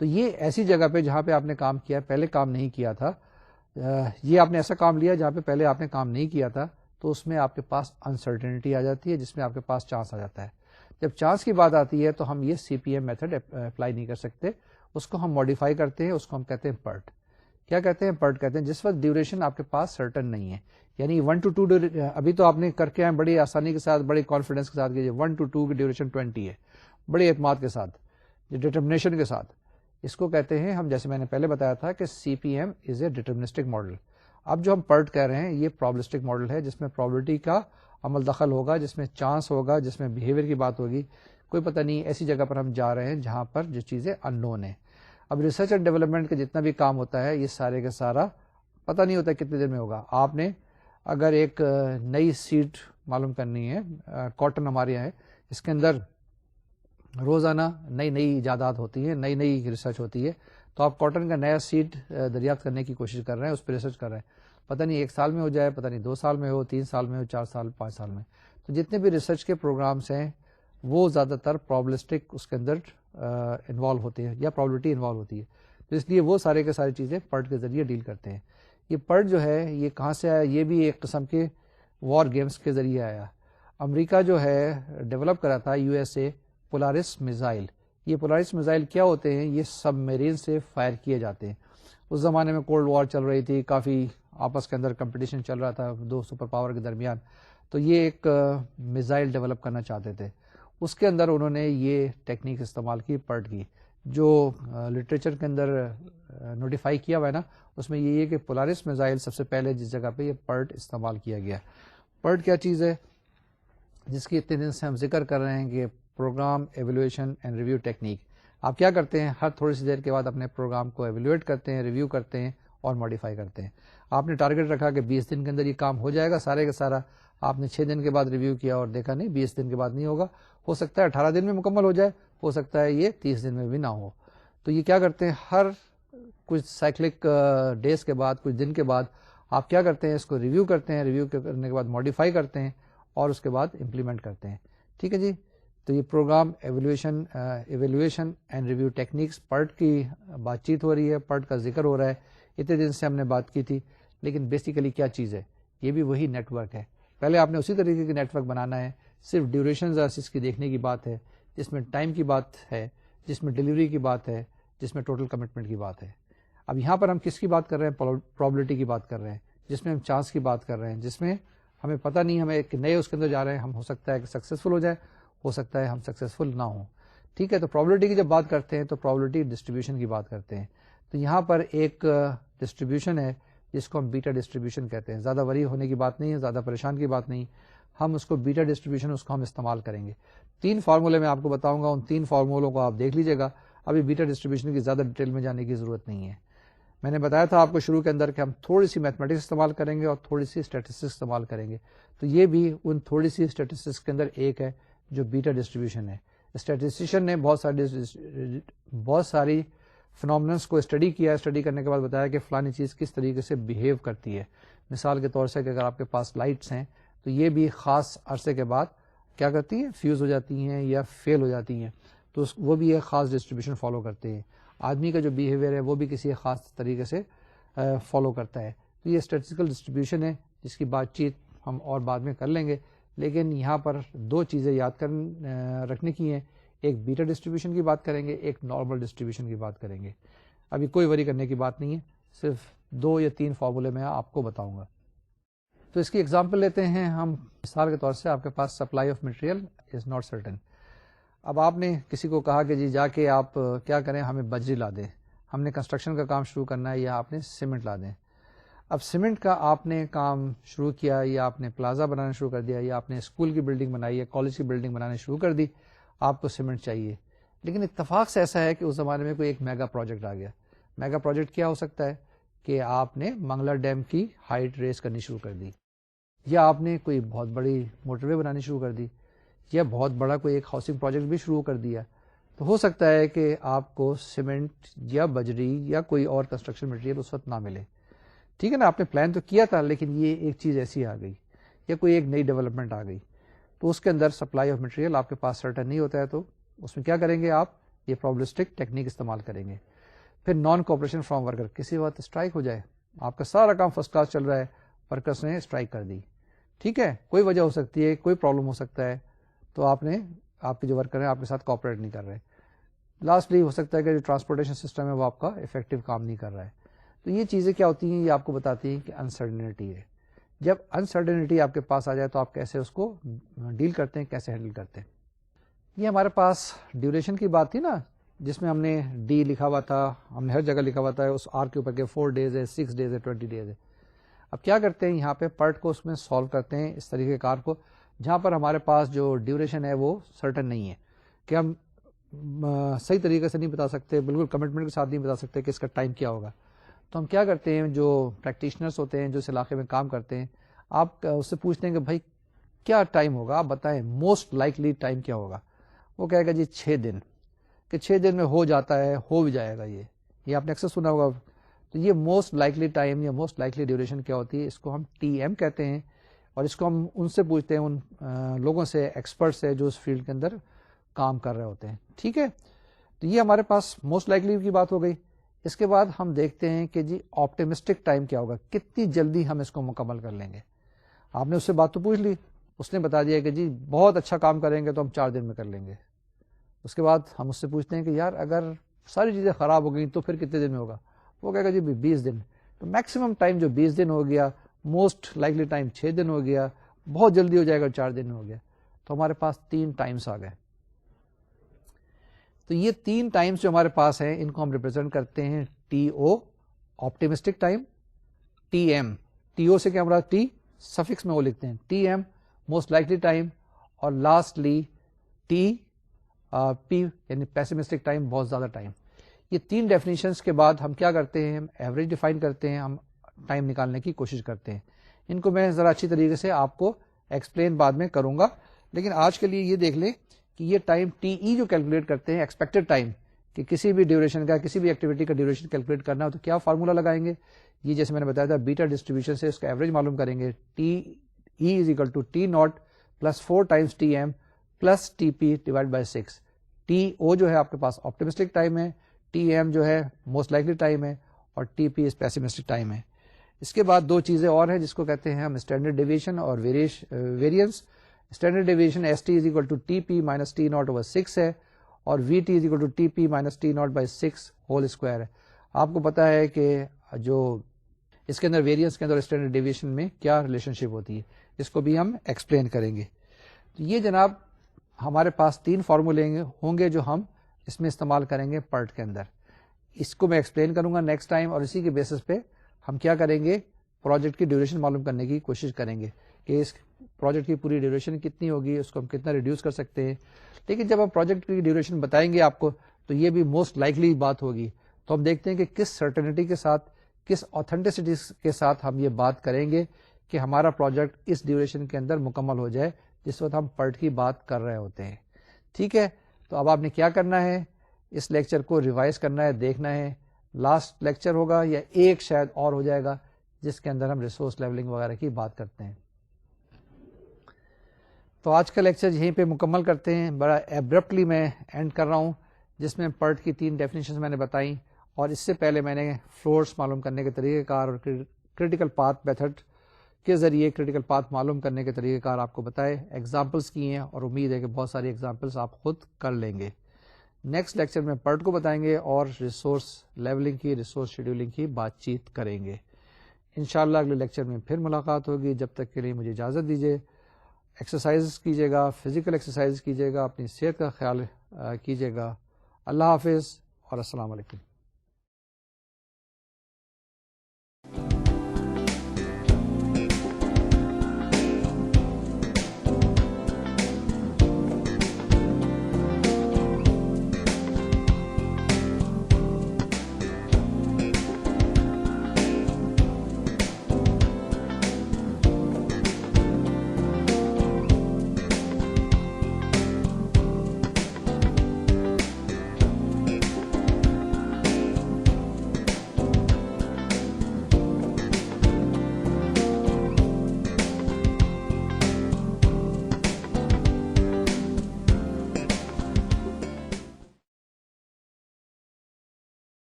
تو یہ ایسی جگہ پہ جہاں پہ آپ نے کام کیا، پہلے کام نہیں کیا تھا، یہ آپ نے ایسا کام لیا جہاں پہ پہلے آپ نے کام نہیں کیا تھا، تو اس میں آپ کے پاس انسرٹنٹی آ جاتی ہے، جس میں آپ کے پاس چانس آ جاتا ہے. جب چانس کی بات آتی ہے تو ہم یہ سی پی ایم میتھڈ اپلائی نہیں کر سکتے، اس کو ہم ماڈیفائی کرتے ہیں، اس کو ہم کہتے ہیں PERT. کیا کہتے ہیں؟ PERT کہتے ہیں جس وقت ڈیوریشن آپ کے پاس سرٹن نہیں ہے، یعنی 1 to 2 ابھی تو آپ نے کر کے آئے بڑی آسانی کے ساتھ، بڑی کانفیڈنس کے ساتھ کیجیے. 1 to 2 کی ڈیوریشن 20 ہے، بڑے اعتماد کے ساتھ، ڈٹرمنیشن کے ساتھ. اس کو کہتے ہیں ہم، جیسے میں نے پہلے بتایا تھا کہ سی پی ایم از اے ڈٹرمنسٹک ماڈل. اب جو ہم PERT کہہ رہے ہیں یہ پرابلسٹک ماڈل ہے، جس میں پرابلٹی کا عمل دخل ہوگا، جس میں چانس ہوگا، جس میں بیہیویئر کی بات ہوگی. کوئی پتہ نہیں، ایسی جگہ پر ہم جا رہے ہیں جہاں پر جو چیزیں ان نون ہیں. اب ریسرچ اینڈ ڈیولپمنٹ کا جتنا بھی کام ہوتا ہے یہ سارے کا سارا پتہ نہیں ہوتا کتنے دن میں ہوگا. آپ نے اگر ایک نئی سیڈ معلوم کرنی ہے، کاٹن ہمارے یہاں ہے، اس کے اندر روزانہ نئی نئی ایجادات ہوتی ہیں، نئی نئی ریسرچ ہوتی ہے، تو آپ کاٹن کا نیا سیڈ دریافت کرنے کی کوشش کر رہے ہیں، اس پہ ریسرچ کر رہے ہیں. پتہ نہیں 1 سال میں ہو جائے، پتہ نہیں 2 سال میں ہو، 3 سال میں ہو، 4 سال، 5 سال میں. تو جتنے بھی ریسرچ کے پروگرامس ہیں وہ زیادہ تر پرابلسٹک اس کے اندر انوالو ہوتے ہیں یا پرابلٹی انوالو ہوتی ہے. تو اس لیے وہ سارے کے ساری چیزیں PERT کے ذریعے ڈیل کرتے ہیں. یہ PERT جو ہے یہ کہاں سے آیا؟ یہ بھی ایک قسم کے وار گیمز کے ذریعے آیا. امریکہ جو ہے ڈیولپ کرا تھا USA پولارس میزائل. یہ پولارس میزائل کیا ہوتے ہیں؟ یہ سب میرین سے فائر کیے جاتے ہیں. اس زمانے میں کولڈ وار چل رہی تھی، کافی آپس کے اندر کمپٹیشن چل رہا تھا 2 سپر پاور کے درمیان. تو یہ ایک میزائل ڈیولپ کرنا چاہتے تھے. اس کے اندر انہوں نے یہ ٹیکنیک استعمال کی PERT کی. جو لٹریچر کے اندر نوٹیفائی کیا ہوا ہے نا، اس میں یہ ہے کہ پولارس میزائل سب سے پہلے جس جگہ پہ یہ PERT استعمال کیا گیا. PERT کیا چیز ہے جس کی اتنے دن سے ہم ذکر کر رہے ہیں کہ program evaluation and review technique. آپ کیا کرتے ہیں, ہر تھوڑی سی دیر کے بعد اپنے پروگرام کو ایویلویٹ کرتے ہیں, ریویو کرتے ہیں اور ماڈیفائی کرتے ہیں. آپ نے ٹارگیٹ رکھا کہ 20 دن کے اندر یہ کام ہو جائے گا سارے کا سارا, آپ نے 6 دن کے بعد ریویو کیا اور دیکھا نہیں 20 دن کے بعد نہیں ہوگا, ہو سکتا ہے 18 دن میں مکمل ہو جائے, ہو سکتا ہے یہ 30 دن میں بھی نہ ہو. تو یہ کیا کرتے ہیں, ہر کچھ سائیکلک ڈیز کے بعد, کچھ دن کے بعد آپ کیا کرتے ہیں, اس کو ریویو کرتے ہیں, ریویو کرنے کے بعد ماڈیفائی کرتے ہیں اور اس کے بعد امپلیمنٹ کرتے ہیں. ٹھیک ہے جی. تو یہ program evaluation and review techniques PERT کی بات چیت ہو رہی ہے, پرٹ کا ذکر ہو رہا ہے. اتنے دن سے ہم نے بات کی تھی, لیکن بیسیکلی کیا چیز ہے, یہ بھی وہی نیٹ ورک ہے. پہلے آپ نے اسی طریقے کی نیٹ ورک بنانا ہے, صرف ڈیوریشن اس کی دیکھنے کی بات ہے, جس میں ٹائم کی بات ہے, جس میں ڈلیوری کی بات ہے, جس میں ٹوٹل کمٹمنٹ کی بات ہے. اب یہاں پر ہم کس کی بات کر رہے ہیں, پرابلٹی کی بات کر رہے ہیں, جس میں ہم چانس کی بات کر رہے ہیں, جس میں ہمیں پتہ نہیں, ہمیں ایک نئے اس کے اندر جا رہے ہیں, ہم ہو سکتا ہے کہ سکسیسفل ہو جائے, ہو سکتا ہے ہم سکسیسفل نہ ہوں. ٹھیک ہے. تو پرابلٹی کی جب بات کرتے ہیں تو پرابلٹی ڈسٹریبیوشن کی بات کرتے ہیں. تو یہاں پر ایک ڈسٹریبیوشن ہے جس کو ہم بیٹا ڈسٹریبیوشن کہتے ہیں. زیادہ وری ہونے کی بات نہیں ہے, زیادہ پریشان کی بات نہیں, ہم اس کو بیٹا ڈسٹریبیوشن اس کو ہم استعمال کریں گے. 3 فارمولے میں آپ کو بتاؤں گا, ان 3 فارمولوں کو آپ دیکھ لیجیے گا. ابھی بیٹا ڈسٹریبیوشن کی زیادہ ڈیٹیل میں جانے کی ضرورت نہیں ہے. میں نے بتایا تھا آپ کو شروع کے اندر کہ ہم تھوڑی سی میتھمیٹکس استعمال کریں گے اور تھوڑی سی اسٹیٹسٹکس استعمال کریں گے. تو یہ بھی ان تھوڑی سی اسٹیٹسٹکس کے اندر ایک ہے جو بیٹا ڈسٹریبیوشن ہے. اسٹیٹسٹیشین نے بہت ساری فنومنس کو اسٹڈی کیا, اسٹڈی کرنے کے بعد بتایا کہ فلانی چیز کس طریقے سے بہیو کرتی ہے. مثال کے طور سے کہ اگر آپ کے پاس لائٹس ہیں تو یہ بھی خاص عرصے کے بعد کیا کرتی ہیں, فیوز ہو جاتی ہیں یا فیل ہو جاتی ہیں, تو وہ بھی ایک خاص ڈسٹریبیوشن فالو کرتے ہیں. آدمی کا جو بیہیویئر ہے وہ بھی کسی خاص طریقے سے فالو کرتا ہے. تو یہ اسٹیٹسٹیکل ڈسٹریبیوشن ہے جس کی بات چیت ہم اور بعد میں کر لیں گے, لیکن یہاں پر 2 چیزیں یاد رکھنے کی ہیں. ایک بیٹا ڈسٹریبیوشن کی بات کریں گے, ایک نارمل ڈسٹریبیوشن کی بات کریں گے. ابھی کوئی وری کرنے کی بات نہیں ہے, صرف 2 یا 3 فارمولے میں آپ کو بتاؤں گا. تو اس کی ایگزامپل لیتے ہیں ہم. مثال کے طور سے آپ کے پاس supply of material is not certain. اب آپ نے کسی کو کہا کہ جی جا کے آپ کیا کریں, ہمیں بجری لا دیں, ہم نے کنسٹرکشن کا کام شروع کرنا ہے, یا آپ نے سیمنٹ لا دیں. اب سیمنٹ کا آپ نے کام شروع کیا, یا آپ نے پلازا بنانا شروع کر دیا, یا آپ نے اسکول کی بلڈنگ بنائی ہے, کالج کی بلڈنگ بنانی شروع کر دی, آپ کو سیمنٹ چاہیے. لیکن اتفاق سے ایسا ہے کہ اس زمانے میں کوئی ایک میگا پروجیکٹ آ گیا. میگا پروجیکٹ کیا ہو سکتا ہے کہ آپ نے منگلا ڈیم کی ہائٹ ریز کرنی شروع کر دی, یا آپ نے کوئی بہت بڑی موٹر وے بنانی شروع کر دی, یا بہت بڑا کوئی ایک ہاؤسنگ پروجیکٹ بھی شروع کر دیا. تو ہو سکتا ہے کہ آپ کو سیمنٹ یا بجری یا کوئی اور کنسٹرکشن مٹیریل اس وقت نہ ملے. ٹھیک ہے نا, آپ نے پلان تو کیا تھا, لیکن یہ ایک چیز ایسی آ گئی یا کوئی ایک نئی ڈیولپمنٹ آ گئی, تو اس کے اندر سپلائی آف مٹیریل آپ کے پاس سرٹن نہیں ہوتا ہے. تو اس میں کیا کریں گے, آپ یہ پرابلسٹک ٹیکنیک استعمال کریں گے. پھر نان کوآپریشن فرام ورکر, کسی وقت اسٹرائک ہو جائے, آپ کا سارا کام فرسٹ کلاس چل رہا ہے, ورکرس نے اسٹرائک کر دی. ٹھیک ہے, کوئی وجہ ہو سکتی ہے, کوئی پرابلم ہو سکتا ہے, تو آپ کے جو ورکر ہیں آپ کے ساتھ کوآپریٹ نہیں کر رہے. لاسٹلی ہو سکتا ہے کہ جو ٹرانسپورٹیشن سسٹم ہے وہ آپ کا افیکٹو کام نہیں کر رہا ہے. تو یہ چیزیں کیا ہوتی ہیں, یہ آپ کو بتاتی ہیں کہ انسرٹنٹی ہے. جب انسرٹنٹی آپ کے پاس آ جائے تو آپ کیسے اس کو ڈیل کرتے ہیں, کیسے ہینڈل کرتے ہیں. یہ ہمارے پاس ڈیوریشن کی بات تھی نا, جس میں ہم نے ڈی لکھا ہوا تھا, ہم نے ہر جگہ لکھا ہوا تھا اس آر کے اوپر کے 4 days ہے, 6 days ہے, 20 days ہے. اب کیا کرتے ہیں, یہاں پہ پرٹ کو اس میں سالو کرتے ہیں اس طریقے کار کو, جہاں پر ہمارے پاس جو ڈیوریشن ہے وہ سرٹن نہیں ہے, کہ ہم صحیح طریقے سے نہیں بتا سکتے, بالکل کمٹمنٹ کے ساتھ نہیں بتا سکتے کہ اس کا ٹائم کیا ہوگا. تو ہم کیا کرتے ہیں, جو پریکٹیشنرس ہوتے ہیں جو اس علاقے میں کام کرتے ہیں, آپ اس سے پوچھتے ہیں کہ بھائی کیا ٹائم ہوگا, آپ بتائیں موسٹ لائکلی ٹائم کیا ہوگا. وہ کہے گا جی 6 دن, کہ 6 دن میں ہو جاتا ہے, ہو بھی جائے گا. یہ آپ نے اکثر سنا ہوگا. تو یہ موسٹ لائکلی ٹائم یا موسٹ لائکلی ڈیوریشن کیا ہوتی ہے, اس کو ہم ٹی ایم کہتے ہیں, اور اس کو ہم ان سے پوچھتے ہیں, ان لوگوں سے, ایکسپرٹ سے جو اس فیلڈ کے اندر کام کر رہے ہوتے ہیں. ٹھیک ہے, تو یہ ہمارے پاس موسٹ لائکلی کی بات ہو گئی. اس کے بعد ہم دیکھتے ہیں کہ جی آپٹیمسٹک ٹائم کیا ہوگا, کتنی جلدی ہم اس کو مکمل کر لیں گے. آپ نے اس سے بات تو پوچھ لی, اس نے بتا دیا کہ جی بہت اچھا کام کریں گے تو ہم 4 دن میں کر لیں گے. اس کے بعد ہم اس سے پوچھتے ہیں کہ یار اگر ساری چیزیں خراب ہو گئی تو پھر کتنے دن میں ہوگا. وہ کہے گا جی 20 دن. تو میکسیمم ٹائم جو 20 دن ہو گیا, موسٹ لائکلی ٹائم 6 دن ہو گیا, بہت جلدی ہو جائے گا 4 دن میں ہو گیا. تو ہمارے پاس 3 ٹائمس آ گئے. تو یہ 3 ٹائمس جو ہمارے پاس ہیں ان کو ہم ریپرزینٹ کرتے ہیں T O optimistic time, T M, T O سے کیا مراد, ٹی سفکس میں وہ لکھتے ہیں, T M most likely time, اور لاسٹلی ٹی پی یعنی پیسیمسٹک ٹائم بہت زیادہ ٹائم. یہ 3 ڈیفینیشنس کے بعد ہم کیا کرتے ہیں, ہم ایوریج ڈیفائن کرتے ہیں, ہم ٹائم نکالنے کی کوشش کرتے ہیں. ان کو میں ذرا اچھی طریقے سے آپ کو ایکسپلین بعد میں کروں گا, لیکن آج کے لیے یہ دیکھ لیں کہ یہ ٹائم ٹی ای جو کیلکولیٹ کرتے ہیں ایکسپیکٹڈ ٹائم, کہ کسی بھی ڈیوریشن کا, کسی بھی ایکٹیویٹی کا ڈیوریشن کیلکولیٹ کرنا ہو تو کیا فارمولا لگائیں گے. یہ جیسے میں نے بتایا تھا بیٹا ڈسٹریبیوشن سے اس کا ایوریج معلوم کریں گے. T E is equal to T naught plus 4 times T M plus T P divide by 6. T O جو ہے آپ کے پاس آپٹیمسٹک ٹائم ہے, ٹی ایم جو ہے موسٹ لائکلی ٹائم ہے, اور T P is pessimistic time ہے. اس کے بعد 2 چیزیں اور ہیں جس کو کہتے ہیں ہم اسٹینڈرڈ ڈیویشن اور variance. Standard deviation S T is equal to T P minus T naught over 6 ہے, اور V T is equal to T P minus T naught by 6 whole square ہے. آپ کو پتا ہے کہ جو اس کے اندر ویریئنس کے اندر اسٹینڈرڈ ڈیویشن میں کیا ریلیشن شپ ہوتی ہے, اس کو بھی ہم ایکسپلین کریں گے. تو یہ جناب ہمارے پاس 3 فارمولے ہوں گے جو ہم اس میں استعمال کریں گے پرٹ کے اندر. اس کو میں ایکسپلین کروں گا نیکسٹ ٹائم, اور اسی کے بیسس پہ ہم کیا کریں گے, پروجیکٹ کی ڈیوریشن معلوم کرنے کی کوشش کریں گے کہ اس پروجیکٹ کی پوری ڈیوریشن کتنی ہوگی, اس کو ہم کتنا ریڈیوس کر سکتے ہیں. لیکن جب ہم پروجیکٹ کی ڈیوریشن بتائیں گے آپ کو تو یہ بھی موسٹ لائکلی بات ہوگی. تو ہم دیکھتے ہیں کہ کس سرٹنٹی کے ساتھ, کس آتھینٹسٹی کے ساتھ ہم یہ بات کریں گے کہ ہمارا پروجیکٹ اس ڈیوریشن کے اندر مکمل ہو جائے جس وقت ہم پرٹ کی بات کر رہے ہوتے ہیں. ٹھیک ہے, تو اب آپ نے کیا کرنا ہے, اس لیکچر کو ریوائز کرنا ہے, دیکھنا ہے. لاسٹ لیکچر ہوگا یا ایک شاید اور ہو جائے گا جس کے اندر ہم ریسورس لیولنگ وغیرہ کی بات کرتے ہیں. تو آج کا لیکچر یہیں پہ مکمل کرتے ہیں. بڑا ایبرپٹلی میں اینڈ کر رہا ہوں, جس میں پرٹ کی 3 ڈیفینیشنز میں نے بتائیں, اور اس سے پہلے میں نے فلورس معلوم کرنے کے طریقہ کار اور کریٹیکل پاتھ میتھڈ کے ذریعے کریٹیکل پاتھ معلوم کرنے کے طریقہ کار آپ کو بتائے, ایگزامپلس کی ہیں, اور امید ہے کہ بہت ساری ایگزامپلس آپ خود کر لیں گے. نیکسٹ لیکچر میں پرٹ کو بتائیں گے اور ریسورس لیولنگ کی, ریسورس شیڈیولنگ کی بات چیت کریں گے. انشاءاللہ اگلے لیکچر میں پھر ملاقات ہوگی. جب تک کے لیے مجھے اجازت دیجیے. ایکسرسائز کیجیے گا, فزیکل ایکسرسائز کیجیے گا, اپنی صحت کا خیال کیجیے گا. اللہ حافظ اور السلام علیکم.